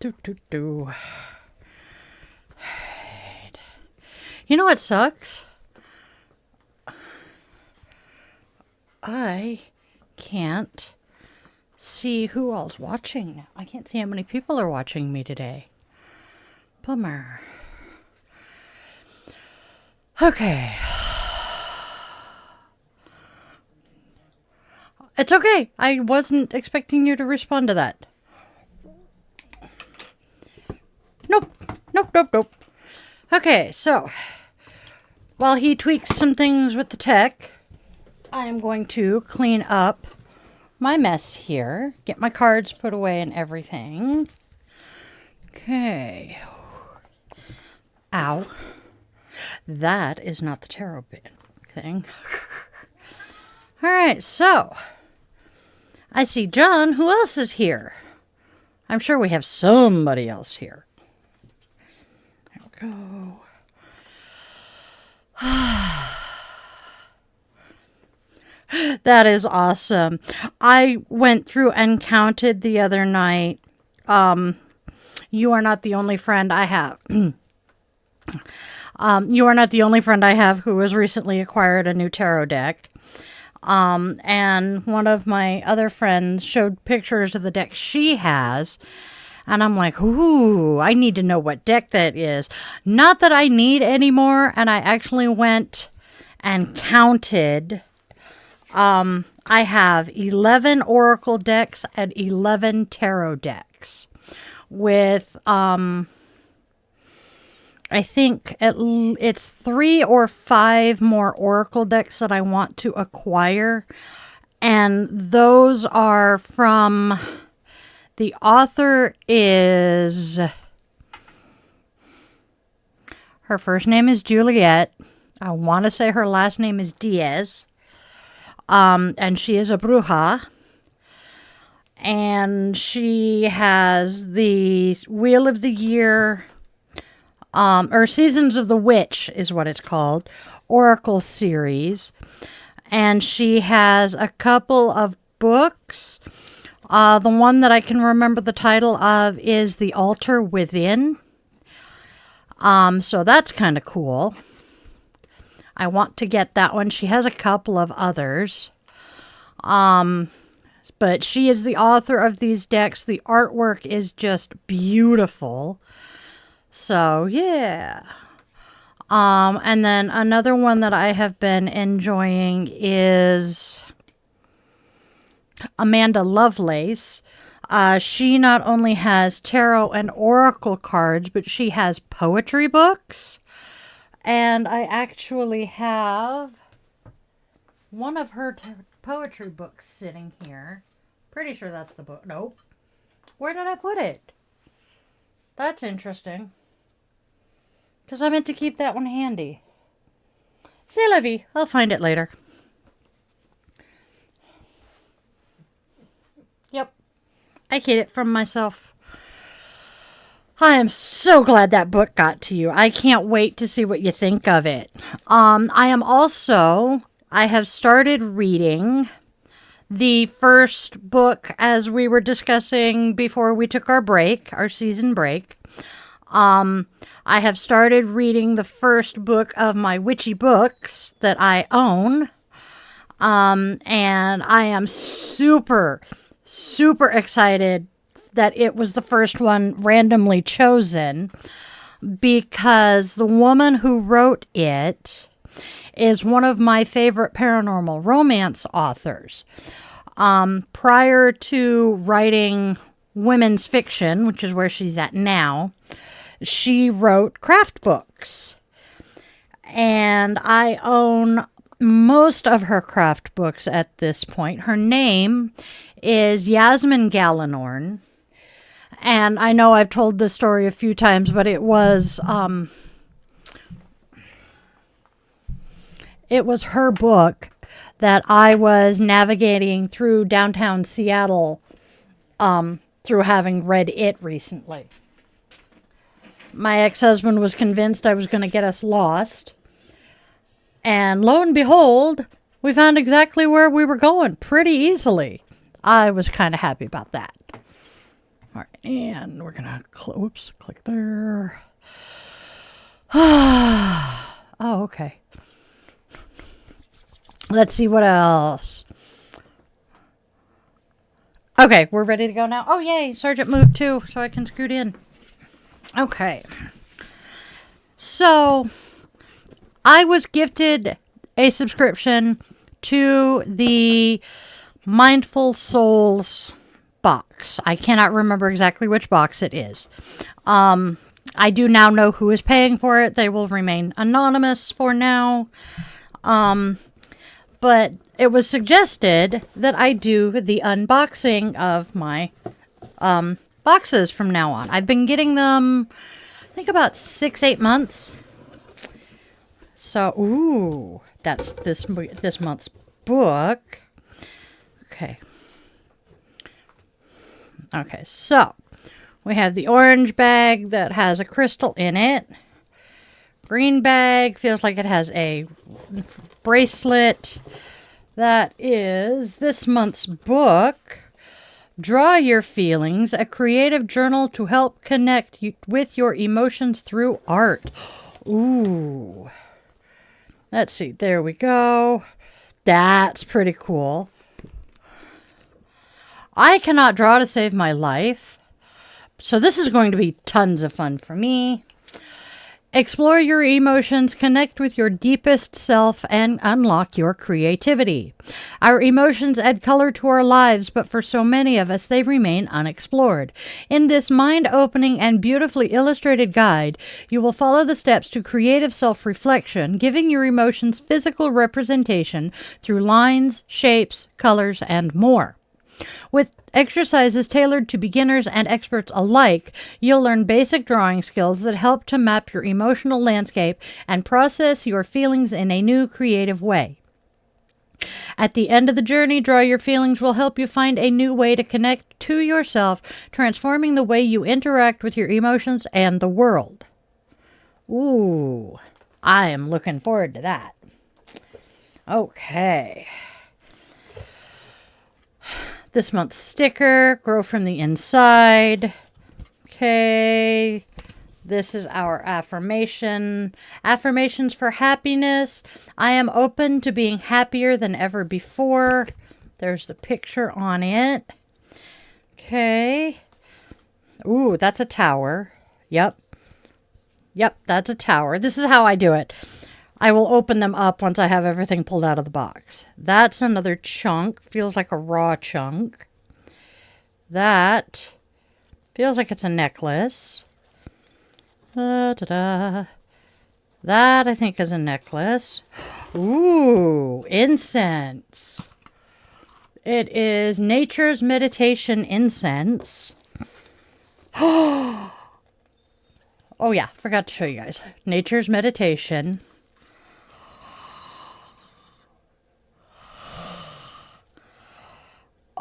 You know what sucks? I can't see who all's watching. I can't see how many people are watching me today. Bummer. Okay. It's okay. I wasn't expecting you to respond to that. Nope. Okay, so while he tweaks some things with the tech, I'm going to clean up my mess here, get my cards put away and everything. Okay. Ow. That is not the tarot bit thing. All right, so I see John. Who else is here? I'm sure we have somebody else here. There we go. That is awesome. I went through and counted the other night. You are not the only friend I have. You are not the only friend I have who has recently acquired a new tarot deck. And one of my other friends showed pictures of the deck she has. And I'm like, ooh, I need to know what deck that is. Not that I need any more. And I actually went and counted. I have 11 Oracle decks and 11 tarot decks with, I think it's 3 or 5 more Oracle decks that I want to acquire. And those are from, the author is Her first name is Juliet. I want to say her last name is Diaz. And she is a bruja. And she has the Wheel of the Year, or Seasons of the Witch is what it's called, Oracle series. And she has a couple of books. The one that I can remember the title of is The Altar Within. So that's kind of cool. I want to get that one. She has a couple of others. But she is the author of these decks. The artwork is just beautiful. So, yeah. And then another one that I have been enjoying is Amanda Lovelace. She not only has tarot and oracle cards, but she has poetry books. And I actually have one of her poetry books sitting here. Pretty sure that's the book. Nope. Where did I put it? That's interesting. Because I meant to keep that one handy. C'est la vie. I'll find it later. Yep. I hid it from myself. I am so glad that book got to you. I can't wait to see what you think of it. I have started reading the first book, as we were discussing before we took our break, our season break. I have started reading the first book of my Witchy books that I own. And I am super, super excited that it was the first one randomly chosen, because the woman who wrote it is one of my favorite paranormal romance authors. Prior to writing women's fiction, which is where she's at now, she wrote craft books. And I own most of her craft books at this point. Her name is Yasmin Galenorn. And I know I've told this story a few times, but it was her book that I was navigating through downtown Seattle through having read it recently. My ex-husband was convinced I was going to get us lost. And lo and behold, we found exactly where we were going pretty easily. I was kind of happy about that. All right, and we're going to click there. Oh, okay. Let's see what else. Okay, we're ready to go now. Oh, yay, Sergeant moved too, so I can scoot in. Okay. So, I was gifted a subscription to the Mindful Souls box. I cannot remember exactly which box it is. I do now know who is paying for it. They will remain anonymous for now. But it was suggested that I do the unboxing of my boxes from now on. I've been getting them, I think, about 6-8 months. So, ooh, that's this month's book. Okay, so we have the orange bag that has a crystal in it. Green bag feels like it has a bracelet. That is this month's book, Draw Your Feelings, a creative journal to help connect with your emotions through art. Ooh. Let's see, there we go. That's pretty cool. I cannot draw to save my life, so this is going to be tons of fun for me. Explore your emotions, connect with your deepest self, and unlock your creativity. Our emotions add color to our lives, but for so many of us, they remain unexplored. In this mind-opening and beautifully illustrated guide, you will follow the steps to creative self-reflection, giving your emotions physical representation through lines, shapes, colors, and more. With exercises tailored to beginners and experts alike, you'll learn basic drawing skills that help to map your emotional landscape and process your feelings in a new creative way. At the end of the journey, Draw Your Feelings will help you find a new way to connect to yourself, transforming the way you interact with your emotions and the world. Ooh, I am looking forward to that. Okay. This month's sticker, Grow from the Inside. Okay. This is our affirmation. Affirmations for happiness. I am open to being happier than ever before. There's the picture on it. Okay. Ooh, that's a tower. Yep. Yep, that's a tower. This is how I do it. I will open them up once I have everything pulled out of the box. That's another chunk. Feels like a raw chunk. That feels like it's a necklace. Da-da-da. That, I think, is a necklace. Ooh, incense. It is Nature's Meditation Incense. Oh, yeah, forgot to show you guys. Nature's Meditation.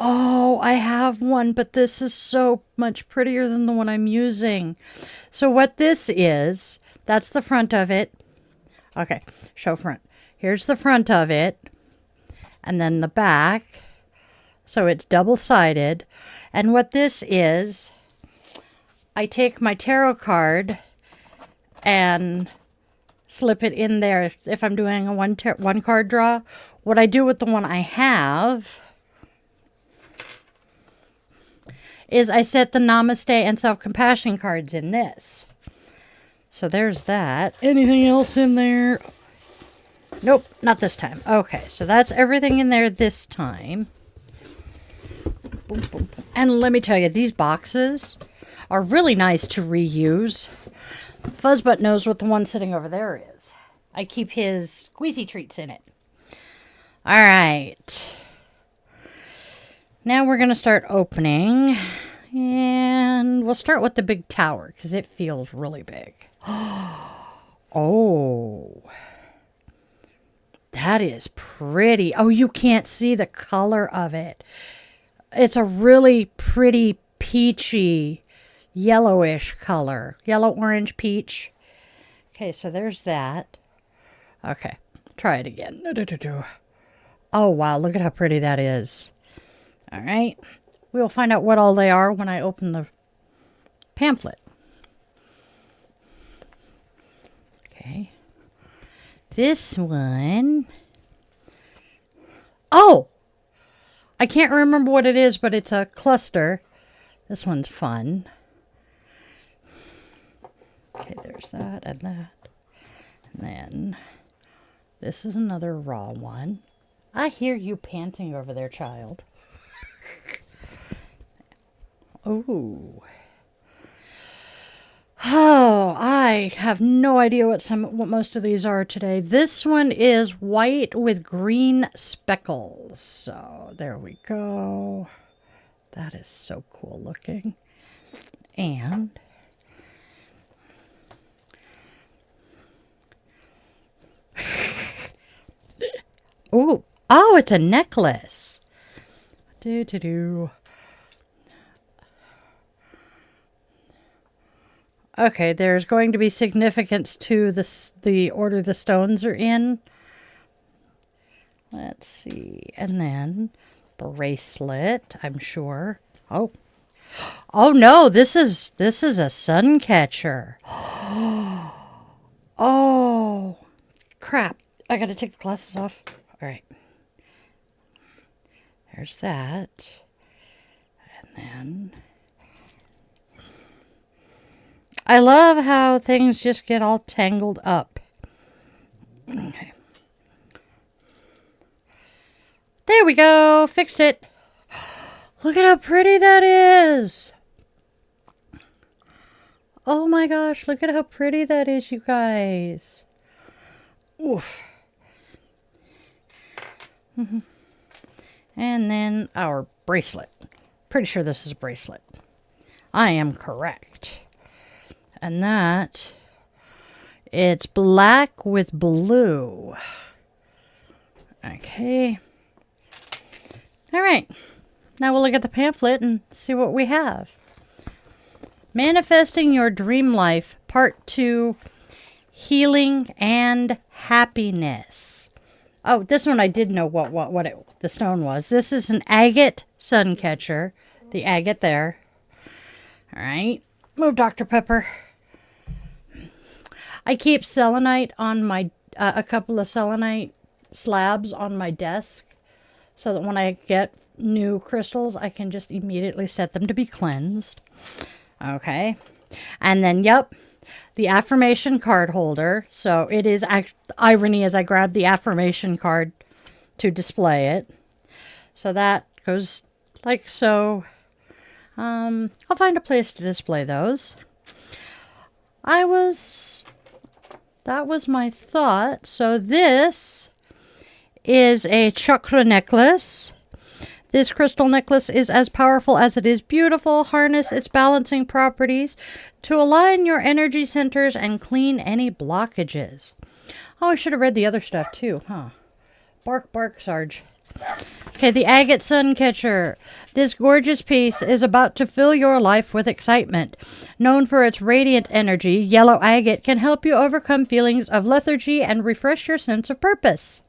Oh, I have one, but this is so much prettier than the one I'm using. So what this is, that's the front of it. Okay, show front. Here's the front of it. And then the back. So it's double-sided. And what this is, I take my tarot card and slip it in there if I'm doing a one card draw. What I do with the one I have is I set the Namaste and Self-Compassion cards in this. So there's that. Anything else in there? Nope, not this time. Okay, so that's everything in there this time. Boom, boom, boom. And let me tell you, these boxes are really nice to reuse. Fuzzbutt knows what the one sitting over there is. I keep his squeezy treats in it. All right. Now we're going to start opening, and we'll start with the big tower because it feels really big. Oh, that is pretty. Oh, you can't see the color of it. It's a really pretty peachy, yellowish color. Yellow, orange, peach. Okay, so there's that. Okay, try it again. Oh, wow, look at how pretty that is. All right, we will find out what all they are when I open the pamphlet. Okay, this one. Oh, I can't remember what it is, but it's a cluster. This one's fun. Okay, there's that and that. And then this is another raw one. I hear you panting over there, child. Ooh. Oh, I have no idea what most of these are today. This one is white with green speckles. So there we go. That is so cool looking. And ooh, oh, it's a necklace. Okay, there's going to be significance to the order the stones are in. Let's see. And then bracelet, I'm sure. Oh. Oh no, this is a sun catcher. Oh, crap. I got to take the glasses off. All right. There's that. And then I love how things just get all tangled up. Okay. There we go. Fixed it. Look at how pretty that is. Oh my gosh, look at how pretty that is, you guys. Oof. And then our bracelet. Pretty sure this is a bracelet. I am correct. And that, it's black with blue. Okay. All right. Now we'll look at the pamphlet and see what we have. Manifesting Your Dream Life, Part 2, Healing and Happiness. Oh, this one I did know what the stone was. This is an agate sun catcher. The agate there. All right. Move, Dr. Pepper. I keep selenite on my, a couple of selenite slabs on my desk so that when I get new crystals, I can just immediately set them to be cleansed. Okay. And then, yep, the affirmation card holder. So it is irony as I grab the affirmation card to display it. So that goes like so. I'll find a place to display those. That was my thought. So this is a chakra necklace. This crystal necklace is as powerful as it is beautiful. Harness its balancing properties to align your energy centers and clean any blockages. Oh, I should have read the other stuff too, huh? Bark, bark, Sarge. Okay, the agate sun catcher. This gorgeous piece is about to fill your life with excitement. Known for its radiant energy, yellow agate can help you overcome feelings of lethargy and refresh your sense of purpose.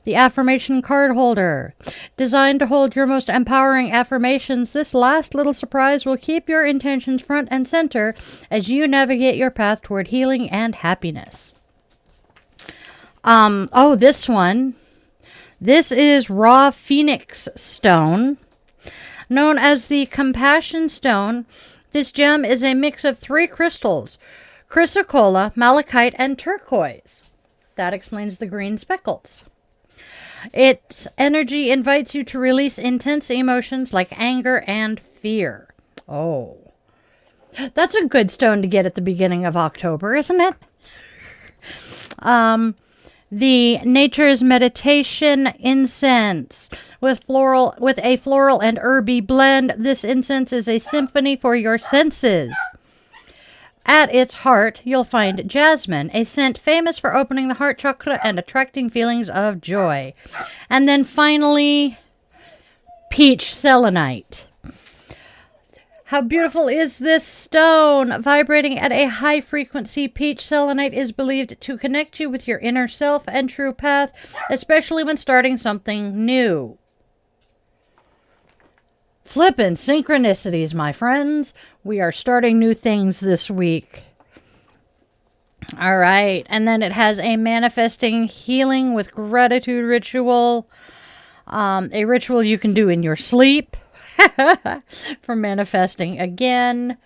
The affirmation card holder. Designed to hold your most empowering affirmations, this last little surprise will keep your intentions front and center as you navigate your path toward healing and happiness. This one. This is raw phoenix stone. Known as the compassion stone, this gem is a mix of 3 crystals: chrysocolla, malachite, and turquoise. That explains the green speckles. Its energy invites you to release intense emotions like anger and fear. Oh, that's a good stone to get at the beginning of October, isn't it? The Nature's Meditation incense with a floral and herby blend. This incense is a symphony for your senses. At its heart, you'll find jasmine, a scent famous for opening the heart chakra and attracting feelings of joy. And then finally, peach selenite. How beautiful is this stone? Vibrating at a high frequency, peach selenite is believed to connect you with your inner self and true path, especially when starting something new. Flippin' synchronicities, my friends. We are starting new things this week. All right. And then it has a manifesting healing with gratitude ritual. A ritual you can do in your sleep. For manifesting again.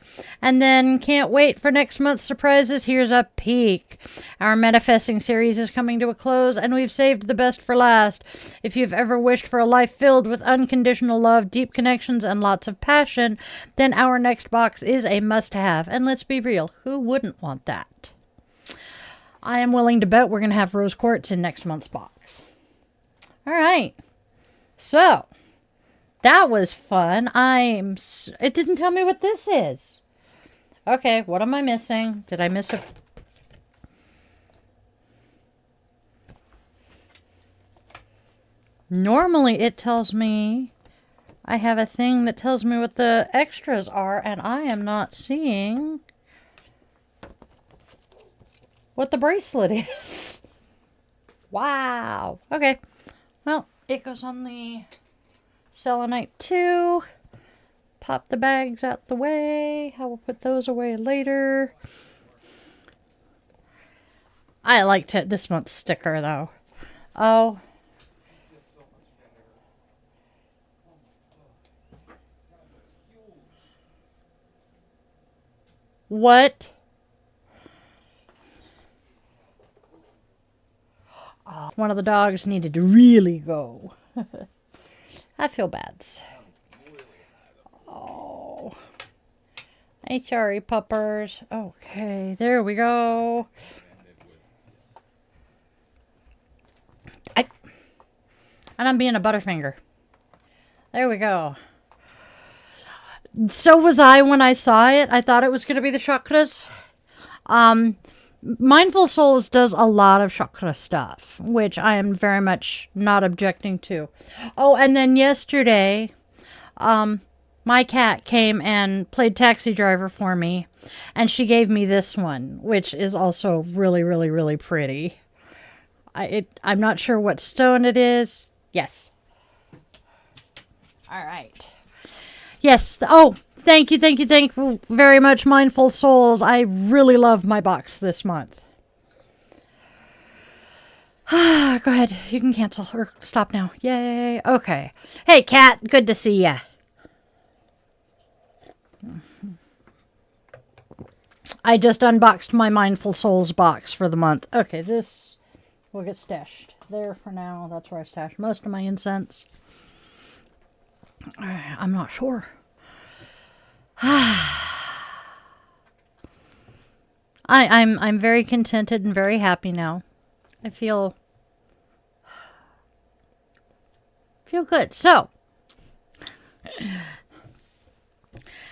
And then can't wait for next month's surprises. Here's a peek. Our manifesting series is coming to a close, and we've saved the best for last. If you've ever wished for a life filled with unconditional love, deep connections, and lots of passion, then our next box is a must-have. And let's be real, who wouldn't want that? I am willing to bet we're going to have rose quartz in next month's box. All right. So that was fun. It didn't tell me what this is. Okay, what am I missing? Did I miss a... Normally it tells me I have a thing that tells me what the extras are, and I am not seeing what the bracelet is. Wow. Okay. Well, it goes on the selenite too. Pop the bags out the way. I will put those away later. I liked this month's sticker though. Oh. What? Oh, one of the dogs needed to really go. I feel bad. Oh. Hey, sorry, puppers. Okay, there we go. And I'm being a Butterfinger. There we go. So was I when I saw it. I thought it was going to be the chakras. Mindful Souls does a lot of chakra stuff, which I am very much not objecting to. Oh, and then yesterday, my cat came and played taxi driver for me, and she gave me this one, which is also really, really, really pretty. I'm not sure what stone it is. Yes. All right. Yes. Oh, thank you very much, Mindful Souls. I really love my box this month. Go ahead. You can cancel or stop now. Yay. Okay. Hey, Cat. Good to see ya. I just unboxed my Mindful Souls box for the month. Okay, this will get stashed there for now. That's where I stash most of my incense. I'm not sure. I'm very contented and very happy now. I feel good. So,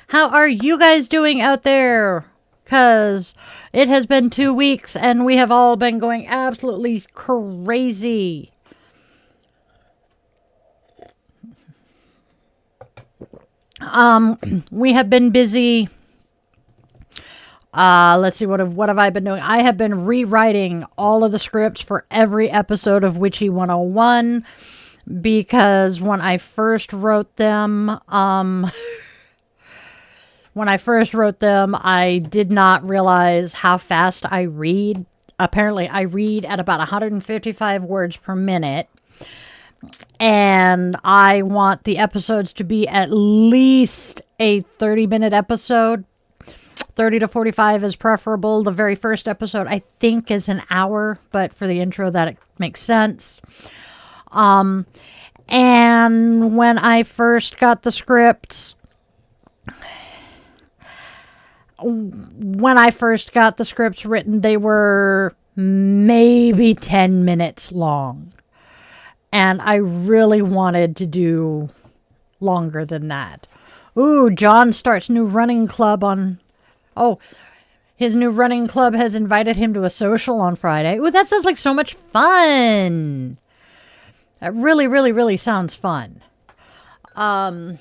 how are you guys doing out there? Because it has been 2 weeks and we have all been going absolutely crazy. We have been busy. Let's see, what have I been doing? I have been rewriting all of the scripts for every episode of Witchy 101 because when I first wrote them, I did not realize how fast I read. Apparently, I read at about 155 words per minute. And I want the episodes to be at least a 30-minute episode. 30 to 45 is preferable. The very first episode, I think, is an hour. But for the intro, that makes sense. And when I first got the scripts... written, they were maybe 10 minutes long. And I really wanted to do longer than that. Ooh, John starts new running club on... Oh, his new running club has invited him to a social on Friday. Ooh, that sounds like so much fun. That really, really, really sounds fun. I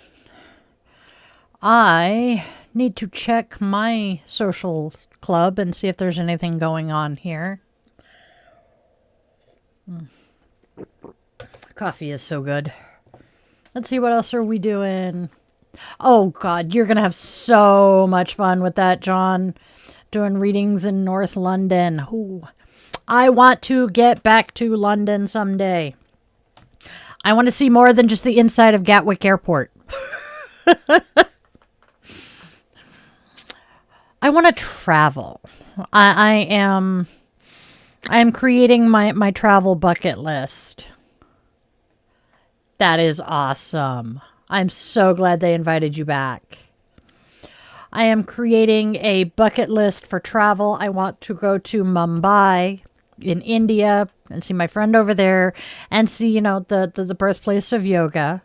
need to check my social club and see if there's anything going on here. Coffee is so good. Let's see, what else are we doing? Oh, God, you're going to have so much fun with that, John. Doing readings in North London. Ooh, I want to get back to London someday. I want to see more than just the inside of Gatwick Airport. I want to travel. I am creating my travel bucket list. That is awesome. I'm so glad they invited you back. I am creating a bucket list for travel. I want to go to Mumbai in India and see my friend over there and see, the birthplace of yoga.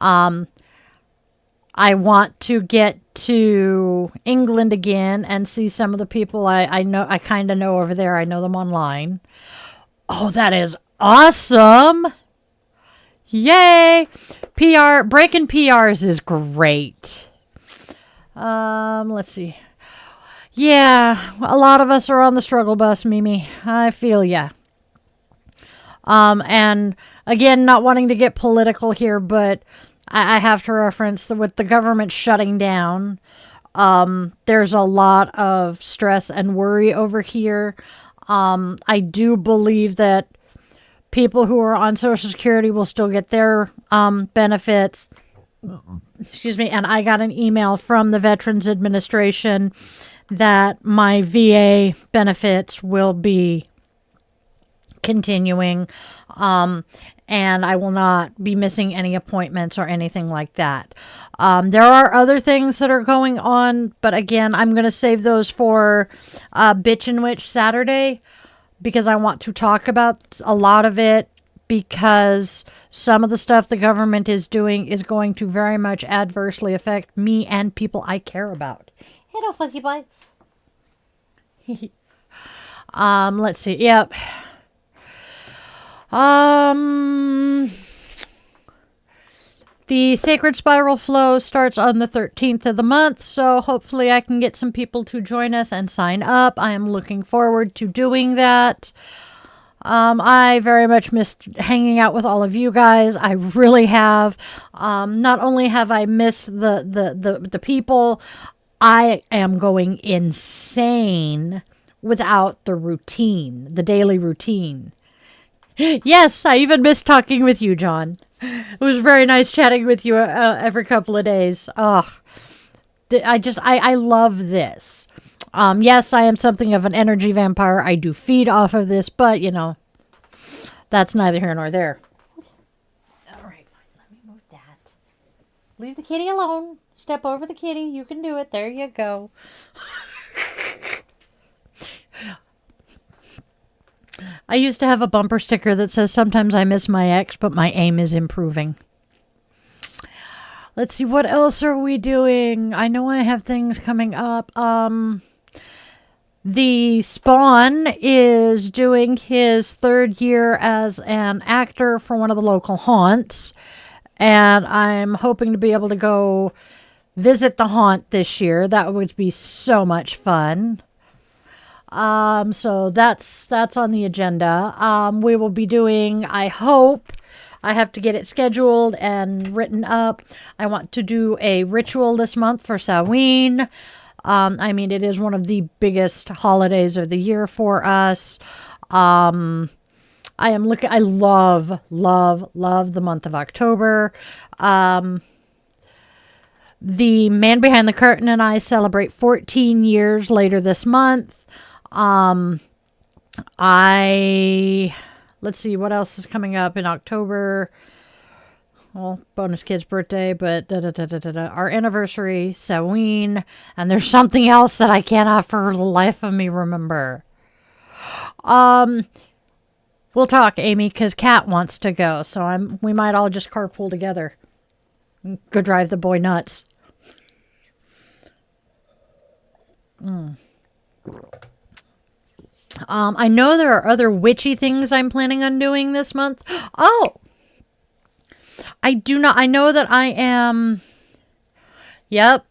I want to get to England again and see some of the people I know. I kind of know over there. I know them online. Oh, that is awesome. Yay. Breaking PRs is great. Let's see. Yeah, a lot of us are on the struggle bus, Mimi. I feel ya. And again, not wanting to get political here, but I have to reference that with the government shutting down, there's a lot of stress and worry over here. I do believe that people who are on Social Security will still get their benefits. Excuse me. And I got an email from the Veterans Administration that my VA benefits will be continuing. And I will not be missing any appointments or anything like that. There are other things that are going on, but again, I'm going to save those for Bitch and Witch Saturday because I want to talk about a lot of it because some of the stuff the government is doing is going to very much adversely affect me and people I care about. Hello, fuzzy bites. Let's see. Yep. The Sacred Spiral Flow starts on the 13th of the month, so hopefully I can get some people to join us and sign up. I am looking forward to doing that. I very much missed hanging out with all of you guys. I really have. Not only have I missed the people, I am going insane without the routine, the daily routine. Yes, I even missed talking with you, John. It was very nice chatting with you every couple of days. Oh, I love this. Yes, I am something of an energy vampire. I do feed off of this, but, you know, that's neither here nor there. All right, fine. Let me move that. Leave the kitty alone. Step over the kitty. You can do it. There you go. I used to have a bumper sticker that says, "Sometimes I miss my ex, but my aim is improving." Let's see, what else are we doing? I know I have things coming up. The Spawn is doing his 3rd year as an actor for one of the local haunts. And I'm hoping to be able to go visit the haunt this year. That would be so much fun. So that's on the agenda. We will be doing, I hope, I have to get it scheduled and written up. I want to do a ritual this month for Samhain. I mean, it is one of the biggest holidays of the year for us. I love the month of October. The Man Behind the Curtain and I celebrate 14 years later this month. Let's see what else is coming up in October. Well, bonus kid's birthday, but our anniversary, Samhain, and there's something else that I cannot for the life of me remember. We'll talk, Amy, because Kat wants to go, so we might all just carpool together. Go drive the boy nuts. I know there are other witchy things I'm planning on doing this month. Oh! I do not. I know that I am. Yep.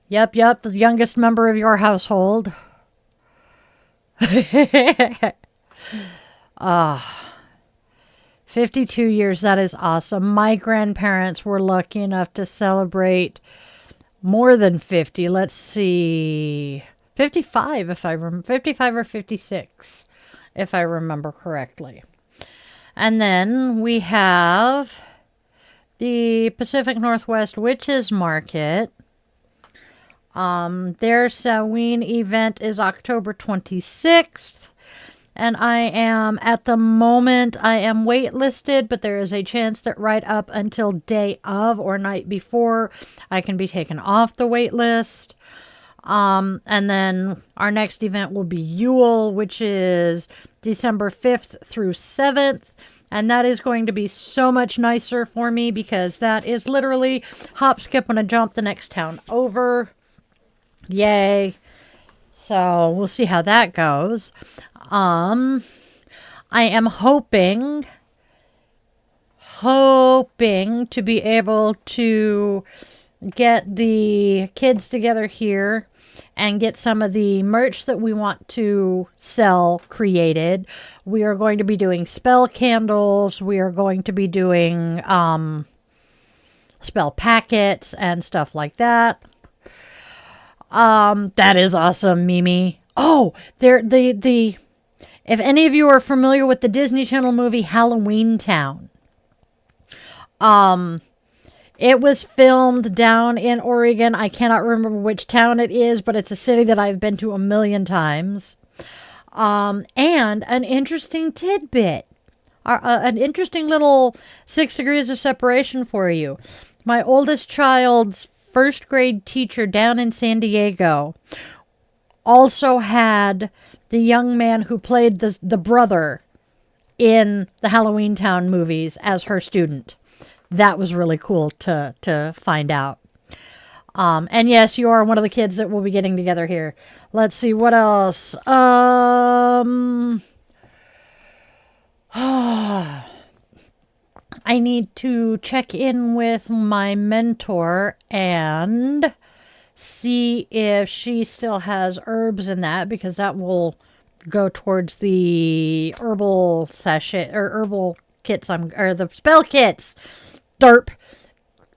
The youngest member of your household. 52 years. That is awesome. My grandparents were lucky enough to celebrate more than 50. Let's see. 55, if I remember. 55 or 56, if I remember correctly. And then we have the Pacific Northwest Witches Market. Their Samhain event is October 26th. And I am, at the moment, I am waitlisted, but there is a chance that right up until day of or night before, I can be taken off the wait list. And then our next event will be Yule, which is December 5th through 7th. And that is going to be so much nicer for me because that is literally hop, skip, and a jump the next town over. Yay. So we'll see how that goes. I am hoping to be able to get the kids together here and get some of the merch that we want to sell created. We are going to be doing spell candles. We are going to be doing spell packets and stuff like that. That is awesome, Mimi. Oh, if any of you are familiar with the Disney Channel movie Halloween Town, it was filmed down in Oregon. I cannot remember which town it is, but it's a city that I've been to a million times. And an interesting tidbit, an interesting little 6 degrees of separation for you. My oldest child's first grade teacher down in San Diego also had the young man who played the brother in the Halloween Town movies as her student. That was really cool to find out. And yes, you are one of the kids that will be getting together here. Let's see what else. I need to check in with my mentor and see if she still has herbs in that, because that will go towards the herbal sachet or herbal kits or the spell kits. Derp.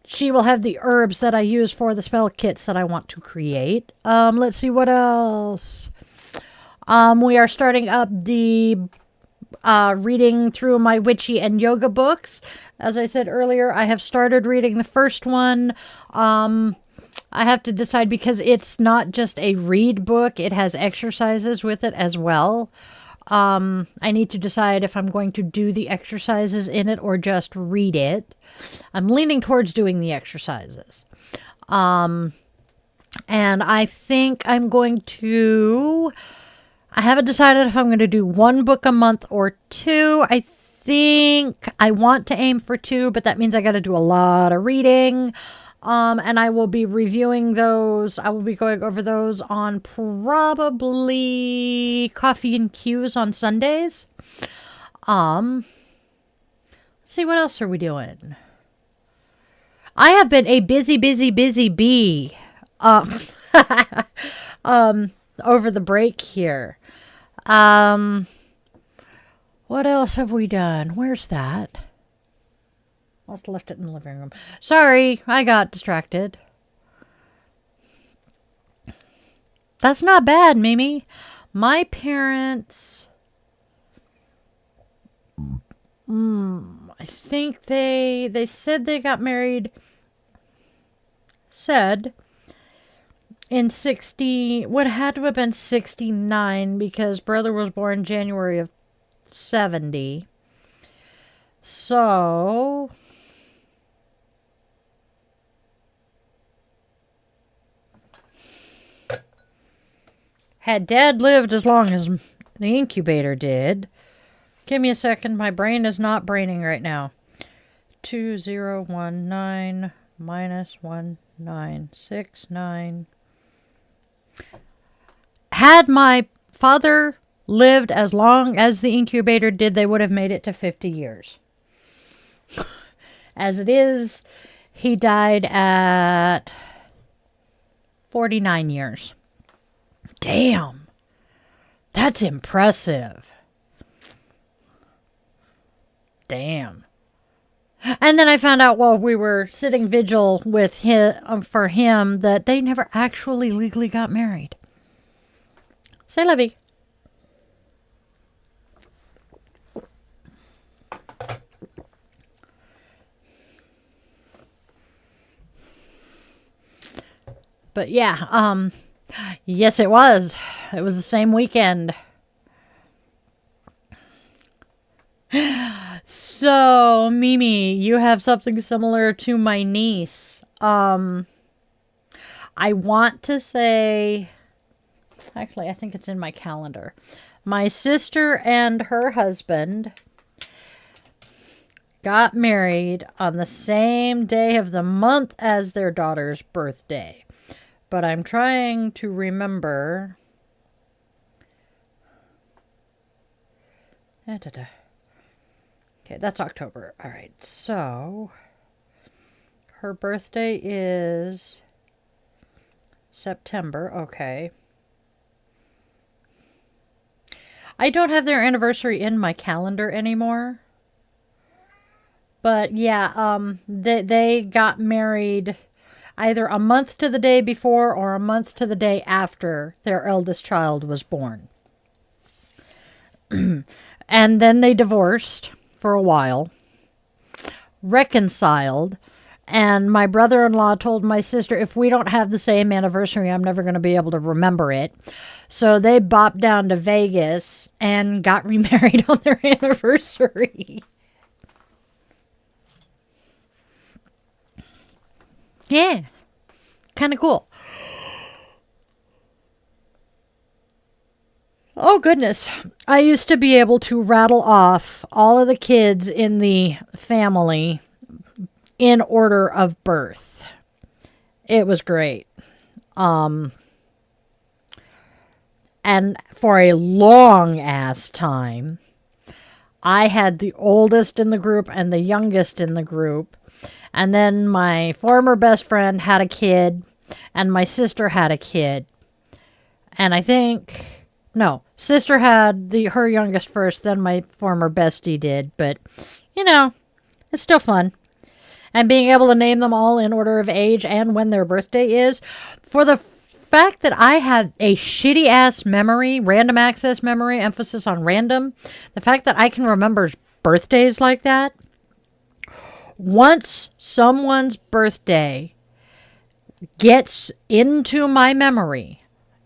She will have the herbs that I use for the spell kits that I want to create. Let's see what else. We are starting up the reading through my witchy and yoga books. As I said earlier, I have started reading the first one. I have to decide, because it's not just a read book, it has exercises with it as well. I need to decide if I'm going to do the exercises in it or just read it. I'm leaning towards doing the exercises. And I think I'm going to... I haven't decided if I'm going to do one book a month or two. I think I want to aim for two, but that means I got to do a lot of reading. And I will be reviewing those. I will be going over those on probably Coffee and Cues on Sundays. Let's see, what else are we doing? I have been a busy bee. Over the break here. What else have we done? Where's that? Must have left it in the living room. Sorry, I got distracted. That's not bad, Mimi. My parents... I think they said they got married... in 60... What had to have been 69, because brother was born January of 70. So... had Dad lived as long as the incubator did... Give me a second. My brain is not braining right now. 2019 minus 1969. Had my father lived as long as the incubator did, they would have made it to 50 years. As it is, he died at 49 years. Damn. That's impressive. Damn. And then I found out while we were sitting vigil with him, for him, that they never actually legally got married. C'est la vie. But yeah, yes it was. It was the same weekend. So, Mimi, you have something similar to my niece. I want to say... Actually, I think it's in my calendar. My sister and her husband got married on the same day of the month as their daughter's birthday. But I'm trying to remember... Okay, that's October. All right, so her birthday is September. Okay. I don't have their anniversary in my calendar anymore. But yeah, they got married either a month to the day before or a month to the day after their eldest child was born. And then they divorced for a while, reconciled, and my brother-in-law told my sister, if we don't have the same anniversary, I'm never going to be able to remember it. So they bopped down to Vegas and got remarried on their anniversary. Yeah, kind of cool. Oh, goodness. I used to be able to rattle off all of the kids in the family in order of birth. It was great. And for a long ass time, I had the oldest in the group and the youngest in the group. And then my former best friend had a kid, and my sister had a kid. And I think, no, sister had her youngest first, then my former bestie did. But, you know, it's still fun. And being able to name them all in order of age and when their birthday is. For the fact that I had a shitty ass memory, random access memory, emphasis on random, the fact that I can remember birthdays like that. Once someone's birthday gets into my memory,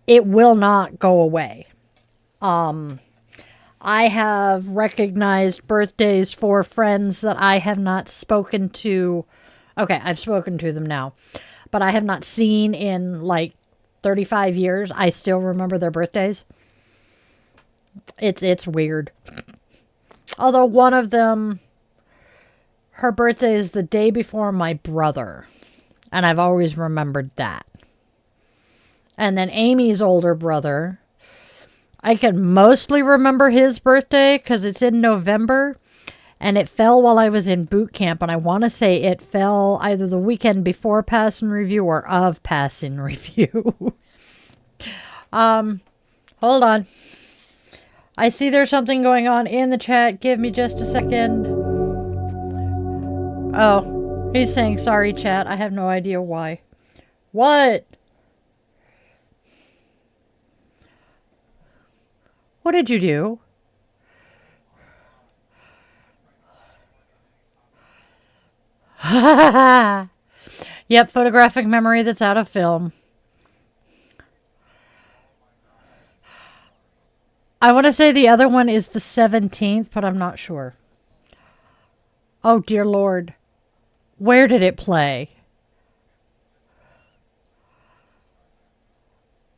it will not go away. I have recognized birthdays for friends that I have not spoken to. Okay, I've spoken to them now, but I have not seen in like 35 years. I still remember their birthdays. It's weird. Although one of them, her birthday is the day before my brother, and I've always remembered that. And then Amy's older brother, I can mostly remember his birthday because it's in November, and it fell while I was in boot camp, and I want to say it fell either the weekend before Pass and Review or of Pass and Review. Hold on. I see there's something going on in the chat. Give me just a second. Oh, he's saying sorry, chat. I have no idea why. What? What did you do? Yep, photographic memory that's out of film. I want to say the other one is the 17th, but I'm not sure. Oh, dear Lord. Where did it play?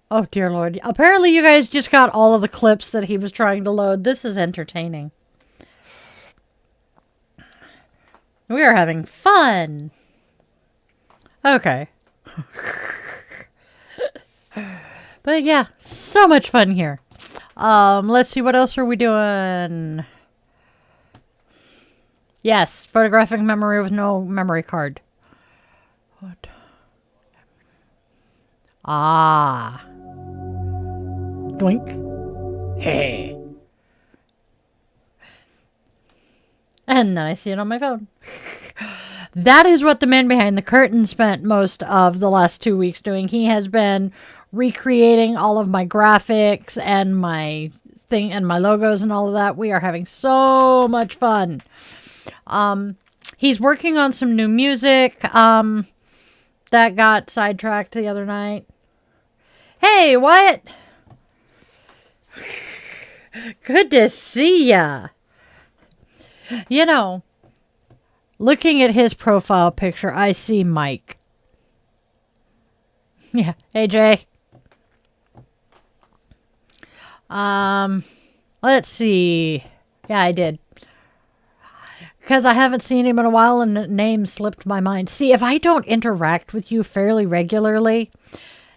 Oh, dear Lord. Apparently you guys just got all of the clips that he was trying to load. This is entertaining. We are having fun. Okay. But yeah, so much fun here. Let's see, what else are we doing? Yes, photographic memory with no memory card. What? Ah. Doink. Hey. And then I see it on my phone. That is what the man behind the curtain spent most of the last 2 weeks doing. He has been recreating all of my graphics and my thing and my logos and all of that. We are having so much fun. He's working on some new music that got sidetracked the other night. Hey, Wyatt! Good to see ya. You know, looking at his profile picture, I see Mike. Yeah. Hey, Jay. Let's see. Yeah, I did. Because I haven't seen him in a while and the name slipped my mind. See, if I don't interact with you fairly regularly,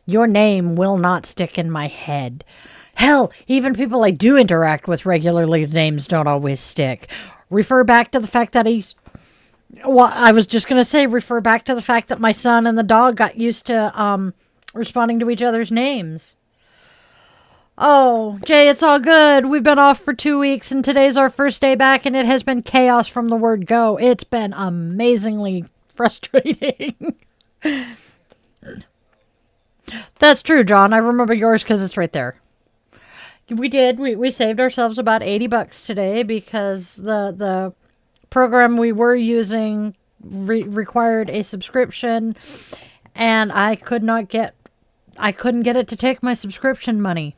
your name will not stick in my head. Hell, even people I do interact with regularly, the names don't always stick. Refer back to the fact that well, I was just going to say, refer back to the fact that my son and the dog got used to responding to each other's names. Oh, Jay, it's all good. We've been off for 2 weeks, and today's our first day back, and it has been chaos from the word go. It's been amazingly frustrating. That's true, John. I remember yours because it's right there. We did. We saved ourselves about $80 today because the program we were using required a subscription, and I couldn't get it to take my subscription money.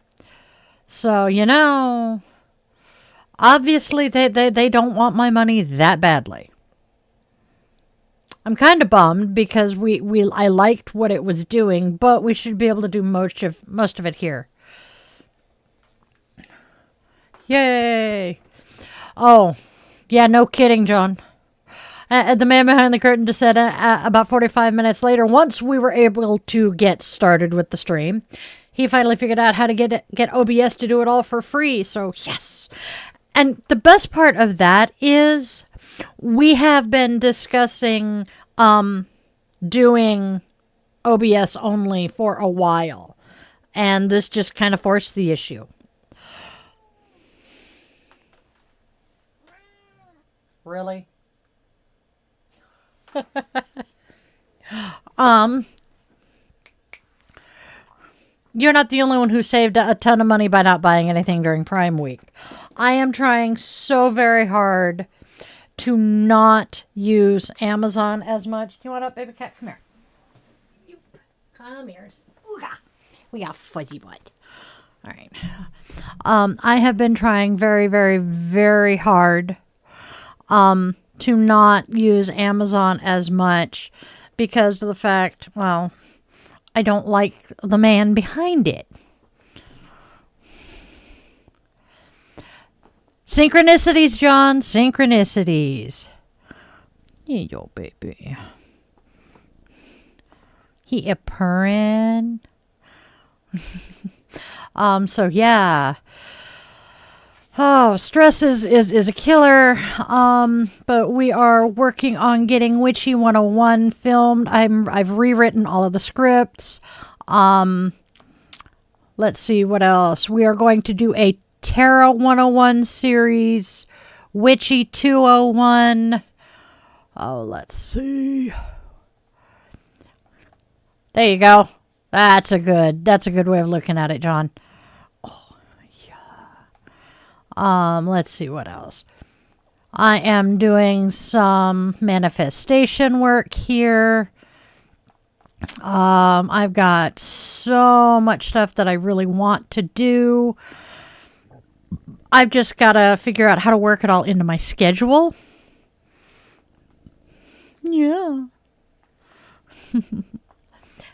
So, you know, obviously they don't want my money that badly. I'm kind of bummed because I liked what it was doing, but we should be able to do most of it here. Yay! Oh, yeah, no kidding, John. The man behind the curtain just said about 45 minutes later, once we were able to get started with the stream, he finally figured out how to get OBS to do it all for free. So, yes. And the best part of that is we have been discussing doing OBS only for a while. And this just kind of forced the issue. Really? You're not the only one who saved a ton of money by not buying anything during Prime Week. I am trying so very hard to not use Amazon as much. Do you want up, baby cat? Come here. Come here. Ooga. We got fuzzy butt. All right. I have been trying very, very, very hard to not use Amazon as much because of the fact, well, I don't like the man behind it. Synchronicities, John. Synchronicities. Yeah, yo, baby. He a purring. So yeah. Oh, stress is a killer. But we are working on getting Witchy 101 filmed. I've rewritten all of the scripts. Let's see what else. We are going to do a Tarot 101 series, Witchy 201. Oh, let's see. There you go. That's a good way of looking at it, John. Oh, yeah. Let's see what else. I am doing some manifestation work here. I've got so much stuff that I really want to do. I've just got to figure out how to work it all into my schedule. Yeah.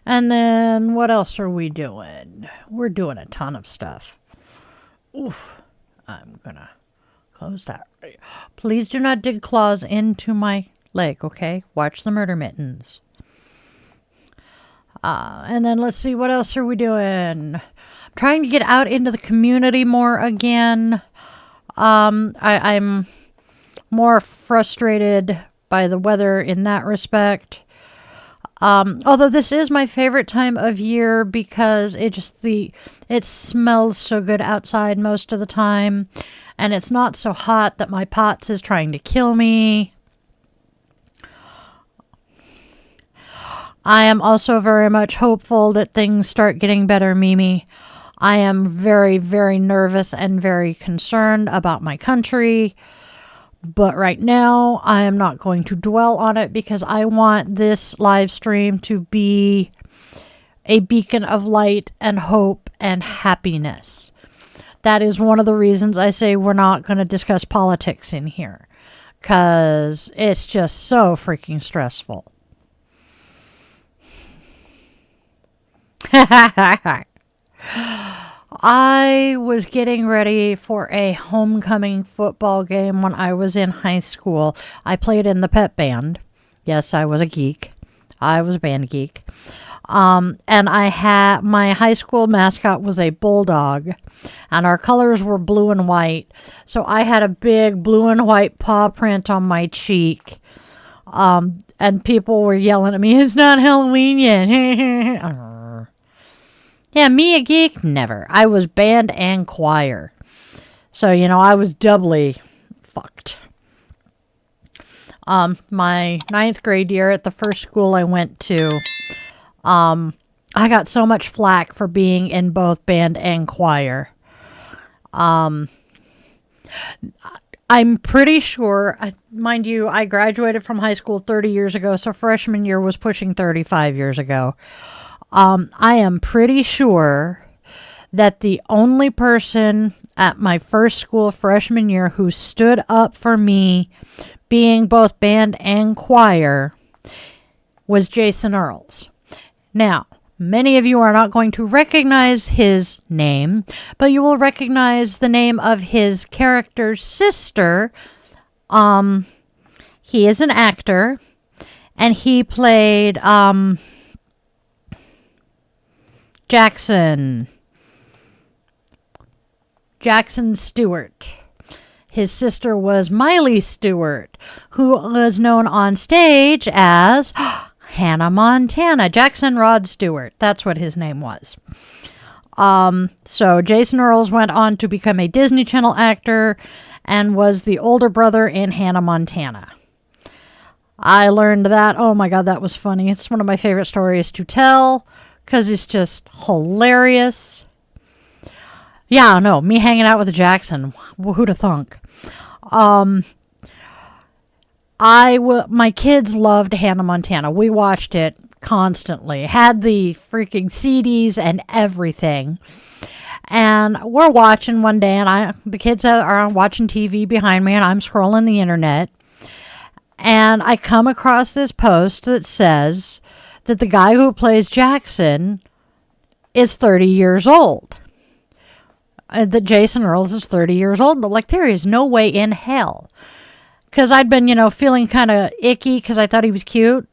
And then what else are we doing? We're doing a ton of stuff. Oof. I'm going to close that. Please do not dig claws into my leg, okay? Watch the murder mittens. And then let's see, what else are we doing? Trying to get out into the community more again. I'm more frustrated by the weather in that respect. Although this is my favorite time of year because it smells so good outside most of the time, and it's not so hot that my POTS is trying to kill me. I am also very much hopeful that things start getting better, Mimi. I am very, very nervous and very concerned about my country. But right now, I am not going to dwell on it because I want this live stream to be a beacon of light and hope and happiness. That is one of the reasons I say we're not going to discuss politics in here. Because it's just so freaking stressful. I was getting ready for a homecoming football game when I was in high school. I played in the pep band. Yes, I was a geek. I was a band geek. And my high school mascot was a bulldog, and our colors were blue and white. So I had a big blue and white paw print on my cheek. And people were yelling at me, "It's not Halloween yet." Yeah, me a geek? Never. I was band and choir. So, I was doubly fucked. My 9th grade year at the first school I went to, I got so much flack for being in both band and choir. I'm pretty sure, mind you, I graduated from high school 30 years ago, so freshman year was pushing 35 years ago. I am pretty sure that the only person at my first school freshman year who stood up for me being both band and choir was Jason Earls. Now, Many of you are not going to recognize his name, but you will recognize the name of his character's sister. He is an actor, and he played Jackson Stewart. His sister was Miley Stewart, who was known on stage as Hannah Montana. Jackson Rod Stewart. That's what his name was. So Jason Earls went on to become a Disney Channel actor and was the older brother in Hannah Montana. I learned that. Oh my God, that was funny. It's one of my favorite stories to tell because it's just hilarious. Yeah, no, me hanging out with Jackson. Who'da thunk? My kids loved Hannah Montana. We watched it constantly. Had the freaking CDs and everything. And we're watching one day, and the kids are watching TV behind me, and I'm scrolling the internet. And I come across this post that says that the guy who plays Jackson is 30 years old. That Jason Earls is 30 years old. I'm like, there is no way in hell. Because I'd been, feeling kind of icky because I thought he was cute.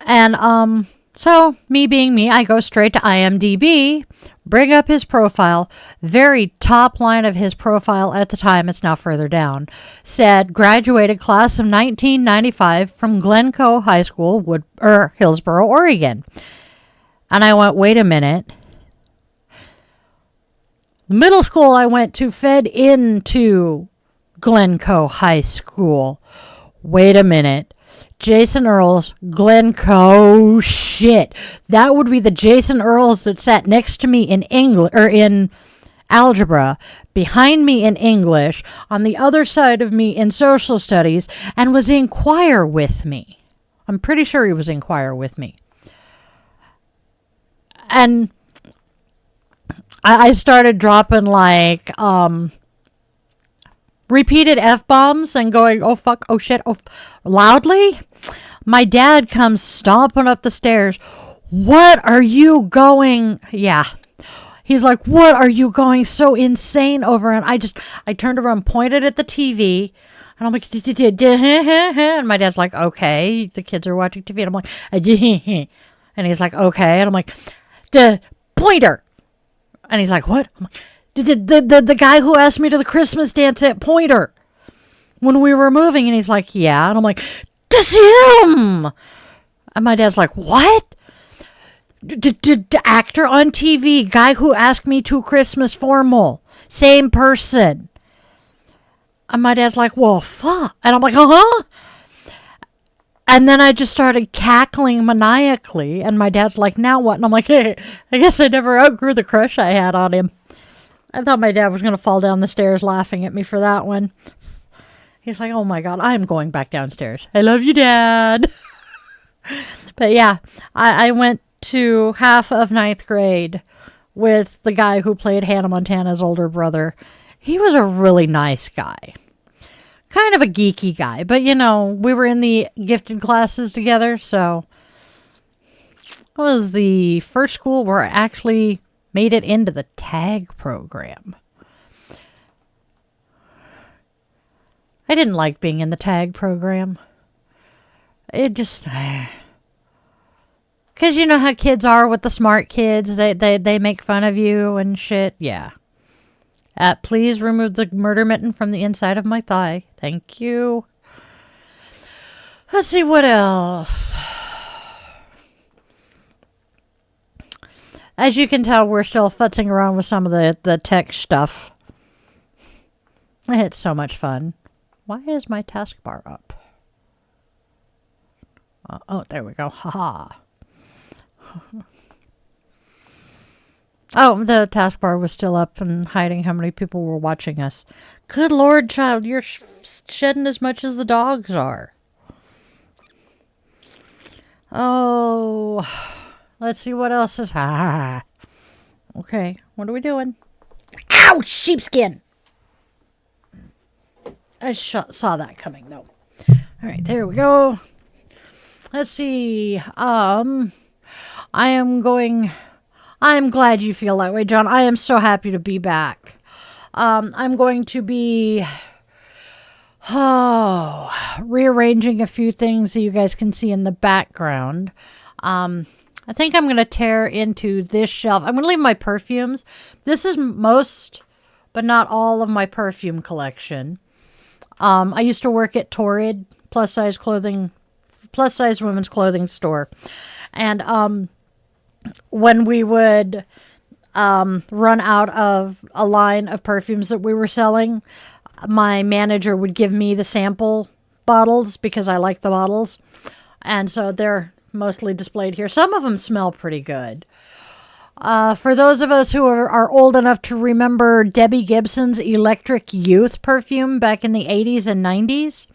And so, me being me, I go straight to IMDb, bring up his profile. Very top line of his profile at the time, it's now further down, said, graduated class of 1995 from Glencoe High School, Hillsboro, Oregon. And I went, wait a minute. The middle school I went to fed into Glencoe High School. Wait a minute. Jason Earls, Glencoe, shit. That would be the Jason Earls that sat next to me in English, or in algebra, behind me in English, on the other side of me in social studies, and was in choir with me. I'm pretty sure he was in choir with me. And I started dropping repeated F-bombs and going, oh fuck, oh shit, oh, loudly. My dad comes stomping up the stairs. What are you going? Yeah. He's like, what are you going so insane over? And I turned over and pointed at the TV. And I'm like, and my dad's like, okay, the kids are watching TV. And I'm like, and he's like, okay. And I'm like, the pointer. And he's like, what? I'm like, the guy who asked me to the Christmas dance at Pointer when we were moving. And he's like, yeah. And I'm like, that's him. And my dad's like, what? Actor on TV, guy who asked me to Christmas formal, same person. And my dad's like, well, fuck. And I'm like, uh-huh. And then I just started cackling maniacally. And my dad's like, now what? And I'm like, hey, I guess I never outgrew the crush I had on him. I thought my dad was going to fall down the stairs laughing at me for that one. He's like, oh my God, I'm going back downstairs. I love you, Dad. But yeah, I went to half of 9th grade with the guy who played Hannah Montana's older brother. He was a really nice guy. Kind of a geeky guy, but we were in the gifted classes together, so it was the first school where I actually made it into the tag program. I didn't like being in the tag program. It just, because you know how kids are with the smart kids, they make fun of you and shit, yeah. Please remove the murder mitten from the inside of my thigh. Thank you. Let's see what else. As you can tell, we're still futzing around with some of the tech stuff. It's so much fun. Why is my taskbar up? Oh, there we go. Haha. Oh, the taskbar was still up and hiding how many people were watching us. Good Lord, child, you're shedding as much as the dogs are. Oh, let's see what else is. Okay, what are we doing? Ow, sheepskin! I saw that coming, though. All right, there we go. Let's see. I'm glad you feel that way, John. I am so happy to be back. I'm going to be rearranging a few things that you guys can see in the background. I think I'm going to tear into this shelf. I'm going to leave my perfumes. This is most, but not all of my perfume collection. I used to work at Torrid, plus size women's clothing store. And when we would run out of a line of perfumes that we were selling, my manager would give me the sample bottles because I like the bottles. And so they're mostly displayed here. Some of them smell pretty good. For those of us who are old enough to remember Debbie Gibson's Electric Youth perfume back in the 80s and 90s,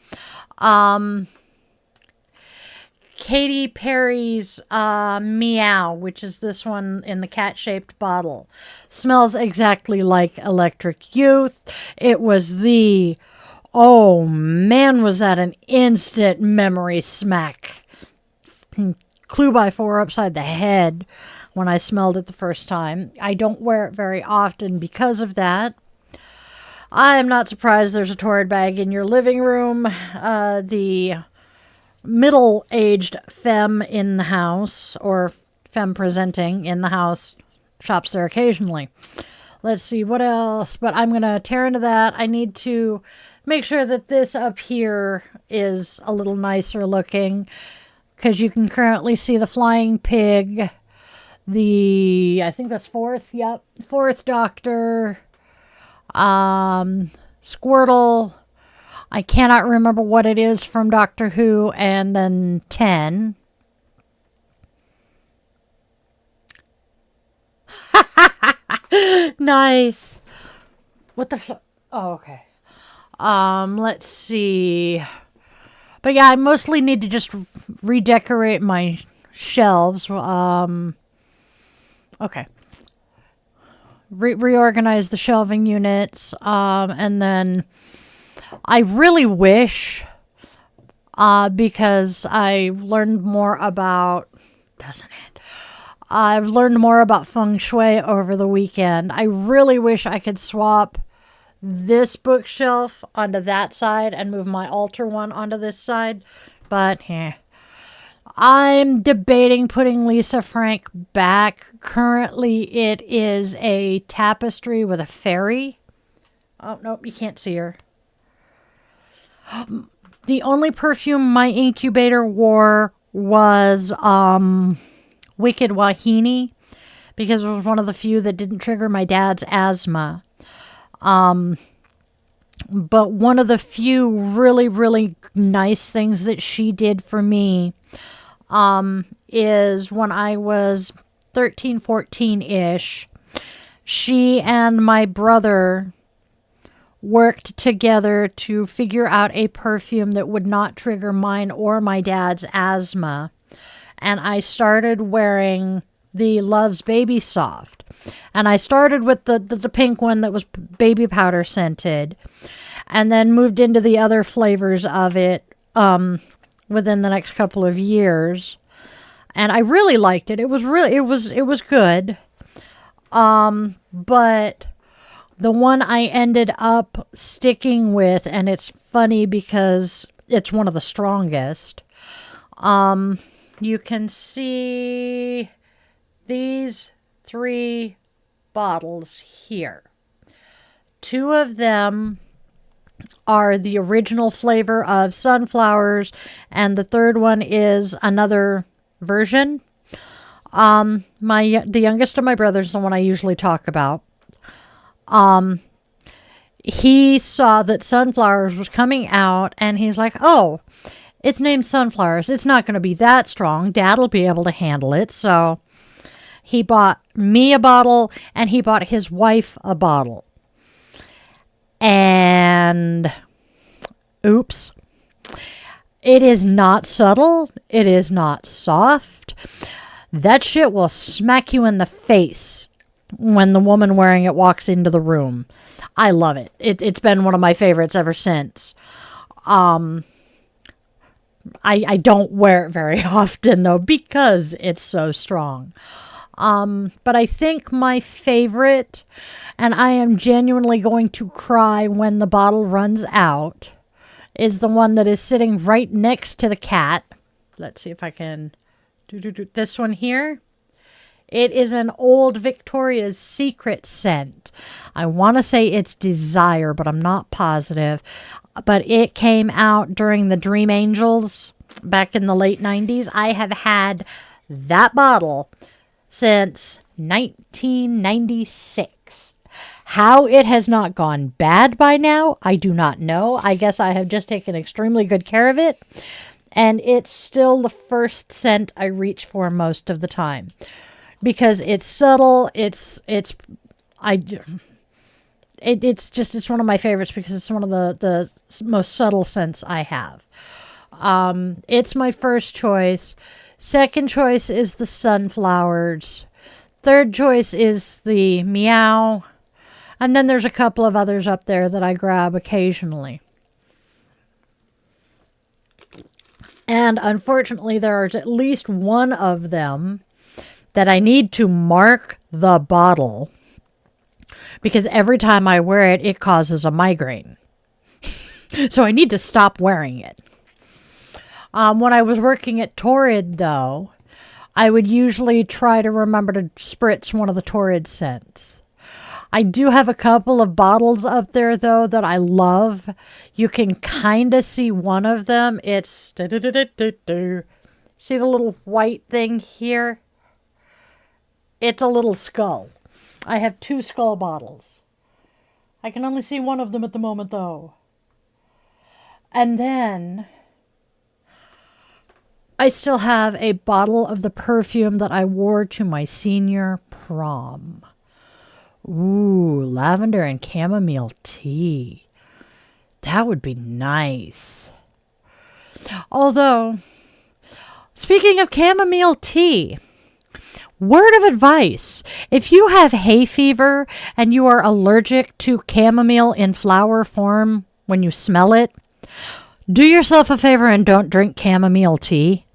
Katy Perry's Meow, which is this one in the cat-shaped bottle, smells exactly like Electric Youth. It was oh man, was that an instant memory smack. Clue by four upside the head when I smelled it the first time. I don't wear it very often because of that. I am not surprised there's a Torrid bag in your living room. The middle-aged femme in the house, or femme presenting in the house, shops there occasionally. Let's see, what else? But I'm going to tear into that. I need to make sure that this up here is a little nicer looking, because you can currently see the flying pig, I think that's fourth Doctor, Squirtle, I cannot remember what it is from Doctor Who, and then 10. Nice. What the oh, okay. Let's see. But yeah, I mostly need to just redecorate my shelves. Okay. Reorganize the shelving units. And then I really wish, because I've learned more about, I've learned more about feng shui over the weekend. I really wish I could swap this bookshelf onto that side and move my altar one onto this side, but I'm debating putting Lisa Frank back. Currently it is a tapestry with a fairy. Oh nope, you can't see her. The only perfume my incubator wore was Wicked Wahini, because it was one of the few that didn't trigger my dad's asthma. But one of the few really, really nice things that she did for me, is when I was 13, 14-ish, she and my brother worked together to figure out a perfume that would not trigger mine or my dad's asthma. And I started wearing the Love's Baby Soft. And I started with the pink one that was baby powder scented, and then moved into the other flavors of it within the next couple of years. And I really liked it. It was good. But the one I ended up sticking with, and it's funny because it's one of the strongest. You can see these 3 bottles here. 2 of them are the original flavor of sunflowers, and the third one is another version. The youngest of my brothers is the one I usually talk about. He saw that Sunflowers was coming out, and he's like, oh, it's named Sunflowers. It's not going to be that strong. Dad'll be able to handle it. So he bought me a bottle, and he bought his wife a bottle. And oops. It is not subtle. It is not soft. That shit will smack you in the face when the woman wearing it walks into the room. I love it. It's been one of my favorites ever since. I don't wear it very often, though, because it's so strong. But I think my favorite, and I am genuinely going to cry when the bottle runs out, is the one that is sitting right next to the cat. Let's see if I can do this one here. It is an old Victoria's Secret scent. I want to say it's Desire, but I'm not positive. But it came out during the Dream Angels back in the late 90s. I have had that bottle since 1996. How it has not gone bad by now, I do not know. I guess I have just taken extremely good care of it. And it's still the first scent I reach for most of the time. Because it's subtle, it's one of my favorites because it's one of the most subtle scents I have. It's my first choice. Second choice is the sunflowers. Third choice is the meow. And then there's a couple of others up there that I grab occasionally. And unfortunately, there is at least one of them that I need to mark the bottle because every time I wear it, it causes a migraine. So I need to stop wearing it. When I was working at Torrid, though, I would usually try to remember to spritz one of the Torrid scents. I do have a couple of bottles up there, though, that I love. You can kind of see one of them. It's... See the little white thing here? It's a little skull. I have 2 skull bottles. I can only see one of them at the moment, though. And then I still have a bottle of the perfume that I wore to my senior prom. Ooh, lavender and chamomile tea. That would be nice. Although, speaking of chamomile tea, word of advice, if you have hay fever and you are allergic to chamomile in flower form when you smell it, do yourself a favor and don't drink chamomile tea.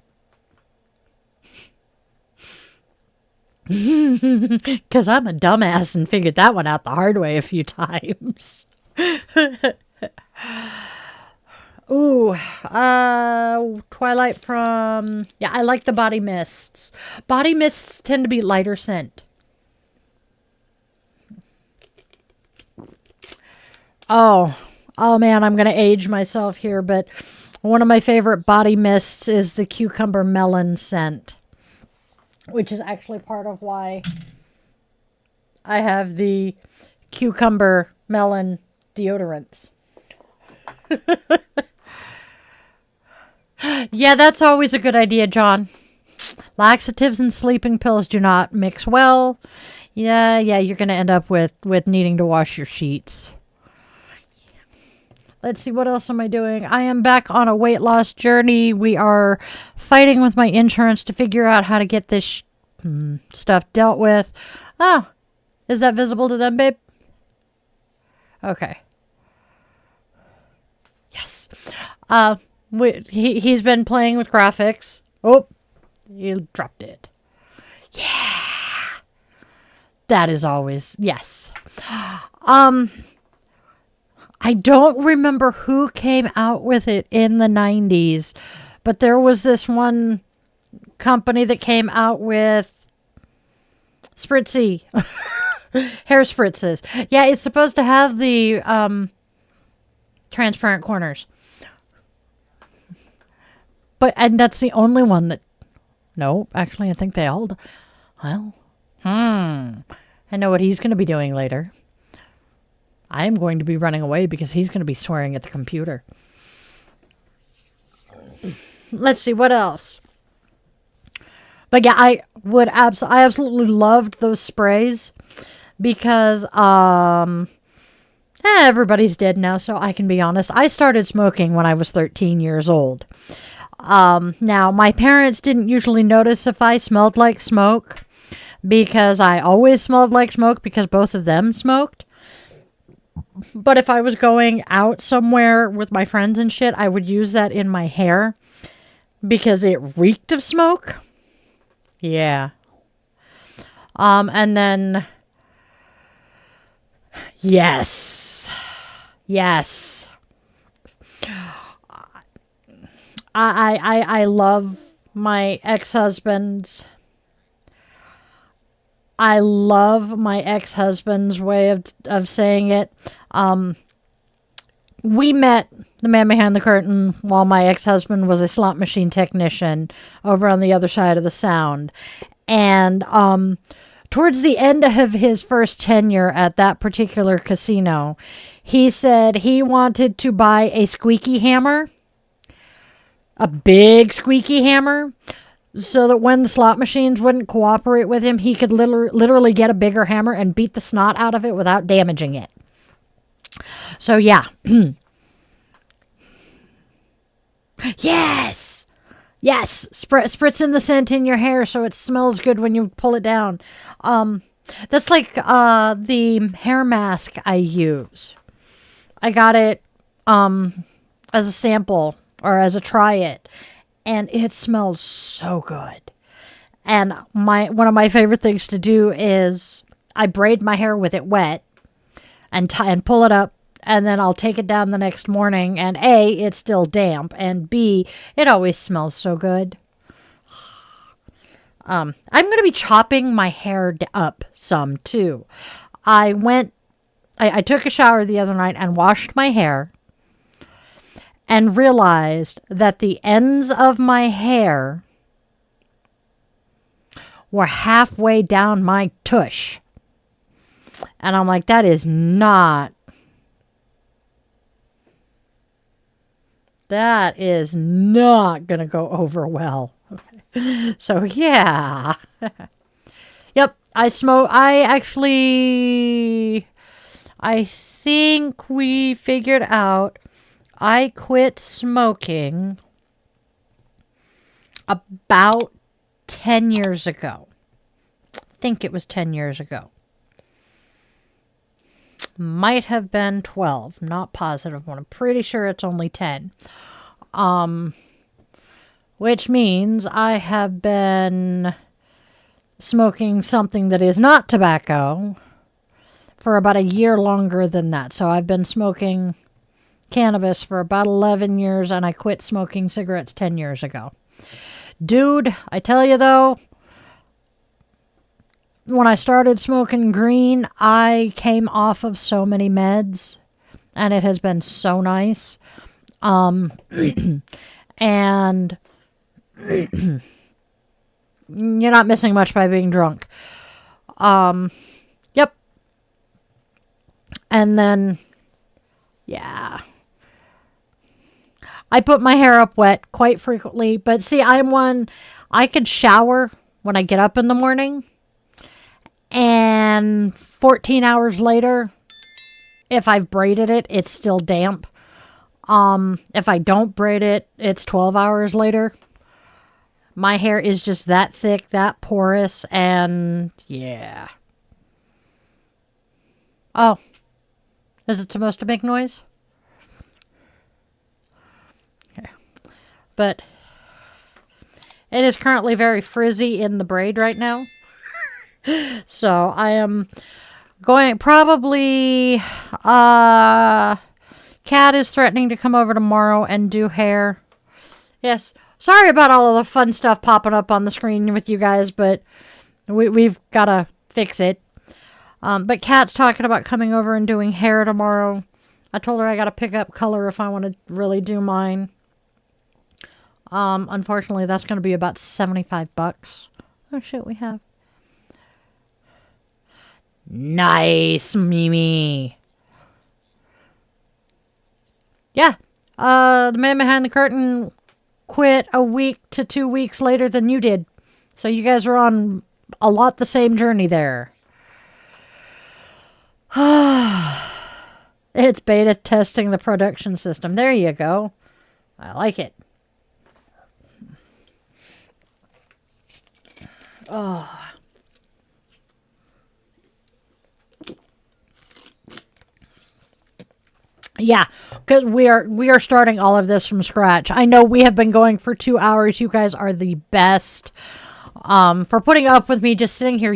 Because I'm a dumbass and figured that one out the hard way a few times. Ooh, Twilight from... Yeah, I like the body mists. Body mists tend to be lighter scent. Oh man, I'm going to age myself here, but one of my favorite body mists is the cucumber melon scent, which is actually part of why I have the cucumber melon deodorants. Yeah, that's always a good idea, John. Laxatives and sleeping pills do not mix well. Yeah, you're going to end up with needing to wash your sheets. Let's see, what else am I doing? I am back on a weight loss journey. We are fighting with my insurance to figure out how to get this stuff dealt with. Oh, is that visible to them, babe? Okay. Yes. He's been playing with graphics. Oh, he dropped it. Yeah. That is always, yes. I don't remember who came out with it in the 90s, but there was this one company that came out with spritzy hair spritzes. Yeah, it's supposed to have the transparent corners. And that's the only one that... No, actually, I think they all... Well, I know what he's going to be doing later. I am going to be running away because he's going to be swearing at the computer. Let's see, what else? But yeah, I absolutely loved those sprays because everybody's dead now, so I can be honest. I started smoking when I was 13 years old. Now, my parents didn't usually notice if I smelled like smoke because I always smelled like smoke because both of them smoked. But if I was going out somewhere with my friends and shit, I would use that in my hair because it reeked of smoke. Yeah. And then, yes. I love my ex-husband's. I love my ex-husband's way of saying it. We met the man behind the curtain while my ex-husband was a slot machine technician over on the other side of the sound. And towards the end of his first tenure at that particular casino, he said he wanted to buy a squeaky hammer, a big squeaky hammer, so that when the slot machines wouldn't cooperate with him, he could literally get a bigger hammer and beat the snot out of it without damaging it. So, yeah. Yes! Spritz in the scent in your hair so it smells good when you pull it down. That's like the hair mask I use. I got it as a sample or as a try it, and it smells so good. And one of my favorite things to do is I braid my hair with it wet and pull it up, and then I'll take it down the next morning, and A, it's still damp, and B, it always smells so good. I'm going to be chopping my hair up some too. I took a shower the other night and washed my hair and realized that the ends of my hair were halfway down my tush. And I'm like, that is not going to go over well. Okay. So, yeah. Yep. I think we figured out I quit smoking about 10 years ago. I think it was 10 years ago. Might have been 12. Not positive, but I'm pretty sure it's only 10. Which means I have been smoking something that is not tobacco for about a year longer than that. So I've been smoking cannabis for about 11 years, and I quit smoking cigarettes 10 years ago. Dude, I tell you though, when I started smoking green, I came off of so many meds, and it has been so nice. And you're not missing much by being drunk. Yep. And then, yeah. I put my hair up wet quite frequently, but see, I could shower when I get up in the morning, and 14 hours later, if I've braided it, it's still damp. If I don't braid it, it's 12 hours later. My hair is just that thick, that porous, and yeah. Oh, is it supposed to make noise? Okay. But it is currently very frizzy in the braid right now. So I am going, probably, Kat is threatening to come over tomorrow and do hair. Yes. Sorry about all of the fun stuff popping up on the screen with you guys, but we've got to fix it. But Kat's talking about coming over and doing hair tomorrow. I told her I got to pick up color if I want to really do mine. Unfortunately, that's going to be about $75. Oh, shit, we have. Nice, Mimi. Yeah. The man behind the curtain quit a week to 2 weeks later than you did. So you guys are on a lot the same journey there. It's beta testing the production system. There you go. I like it. Oh. Yeah, because we are starting all of this from scratch. I know we have been going for 2 hours. You guys are the best. For putting up with me just sitting here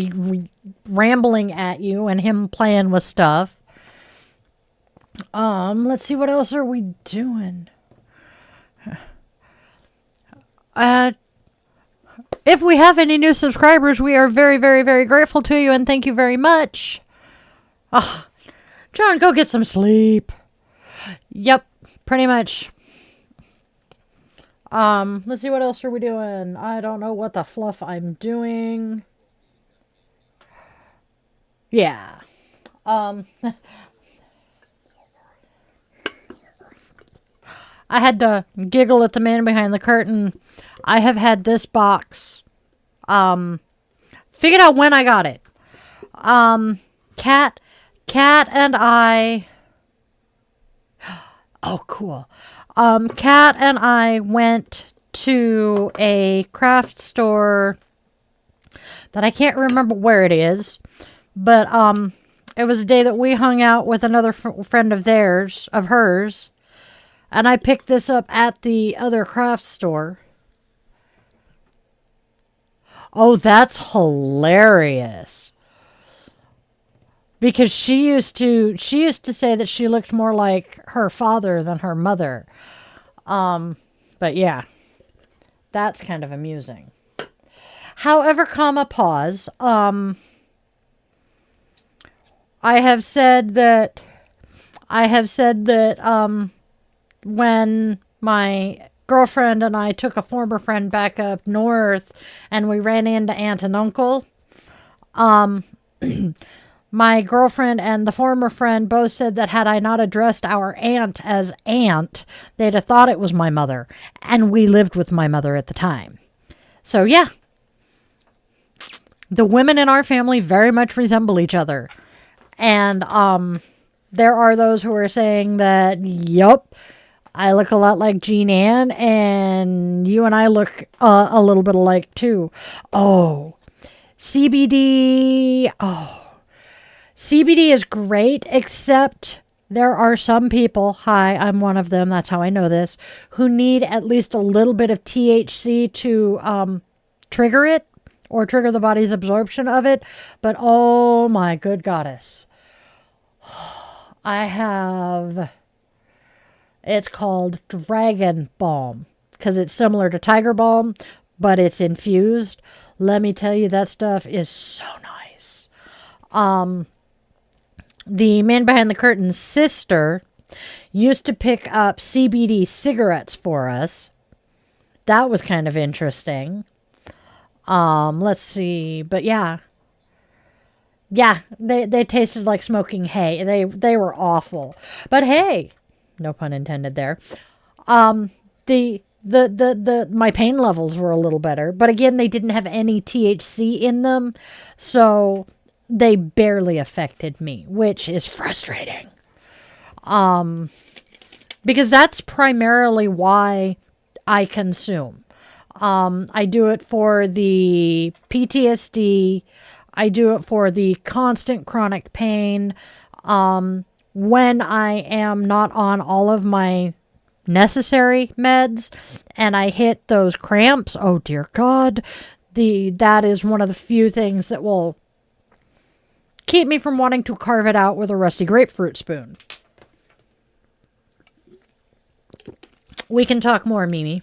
rambling at you and him playing with stuff. Let's see, what else are we doing? If we have any new subscribers, we are very, very, very grateful to you and thank you very much. John, go get some sleep. Yep, pretty much. Let's see, what else are we doing? I don't know what the fluff I'm doing. Yeah. I had to giggle at the man behind the curtain. I have had this box, figured out when I got it. Cat and I, oh, cool. Kat and I went to a craft store that I can't remember where it is, but it was a day that we hung out with another friend of hers, and I picked this up at the other craft store. Oh, that's hilarious. Because she used to say that she looked more like her father than her mother. But yeah, that's kind of amusing. However, pause. I have said that when my girlfriend and I took a former friend back up north and we ran into aunt and uncle, my girlfriend and the former friend both said that had I not addressed our aunt as aunt, they'd have thought it was my mother. And we lived with my mother at the time. So yeah, the women in our family very much resemble each other. And there are those who are saying that, yup, I look a lot like Jean Ann, and you and I look a little bit alike too. Oh, CBD. Oh. CBD is great, except there are some people, hi, I'm one of them, that's how I know this, who need at least a little bit of THC to trigger it, or trigger the body's absorption of it. But oh my good goddess. I have, it's called Dragon Balm, because it's similar to Tiger Balm, but it's infused. Let me tell you, that stuff is so nice. The man behind the curtain's sister used to pick up CBD cigarettes for us. That was kind of interesting. Let's see. But yeah. Yeah, they tasted like smoking hay. They were awful. But hey, no pun intended there. My pain levels were a little better. But again, they didn't have any THC in them. So they barely affected me, which is frustrating. Because that's primarily why I consume. I do it for the PTSD. I do it for the constant chronic pain. When I am not on all of my necessary meds and I hit those cramps, oh dear God, that is one of the few things that will keep me from wanting to carve it out with a rusty grapefruit spoon. We can talk more, Mimi.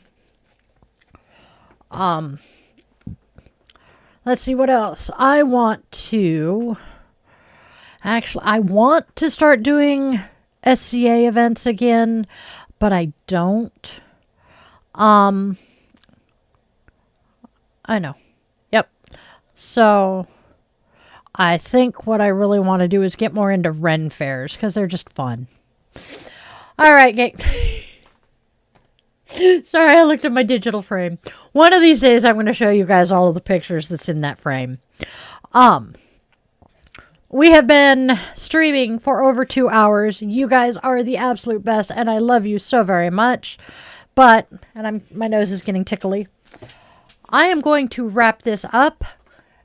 Let's see what else. I want to start doing SCA events again, but I don't. I know. Yep. So I think what I really want to do is get more into Ren fairs because they're just fun. All right, sorry, I looked at my digital frame. One of these days, I'm going to show you guys all of the pictures that's in that frame. We have been streaming for over 2 hours. You guys are the absolute best, and I love you so very much. But, my nose is getting tickly. I am going to wrap this up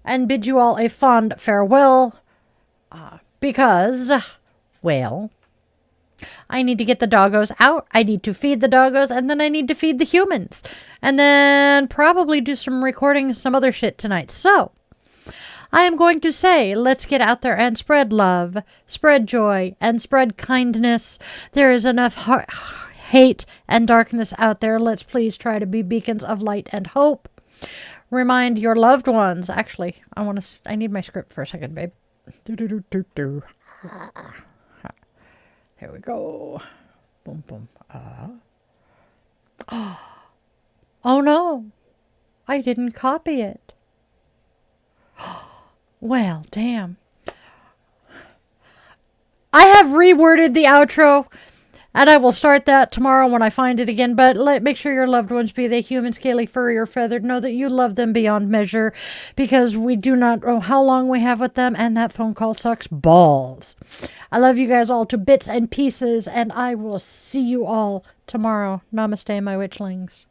and bid you all a fond farewell. Because, well, I need to get the doggos out. I need to feed the doggos, and then I need to feed the humans. And then probably do some recording, some other shit tonight. So, I am going to say, let's get out there and spread love, spread joy, and spread kindness. There is enough hate and darkness out there. Let's please try to be beacons of light and hope. Remind your loved ones. Actually, I need my script for a second, babe. Here we go. Boom, boom. Oh no, I didn't copy it. Well, damn. I have reworded the outro, and I will start that tomorrow when I find it again. But make sure your loved ones, be they human, scaly, furry, or feathered, know that you love them beyond measure, because we do not know how long we have with them, and that phone call sucks balls. I love you guys all to bits and pieces, and I will see you all tomorrow. Namaste, my witchlings.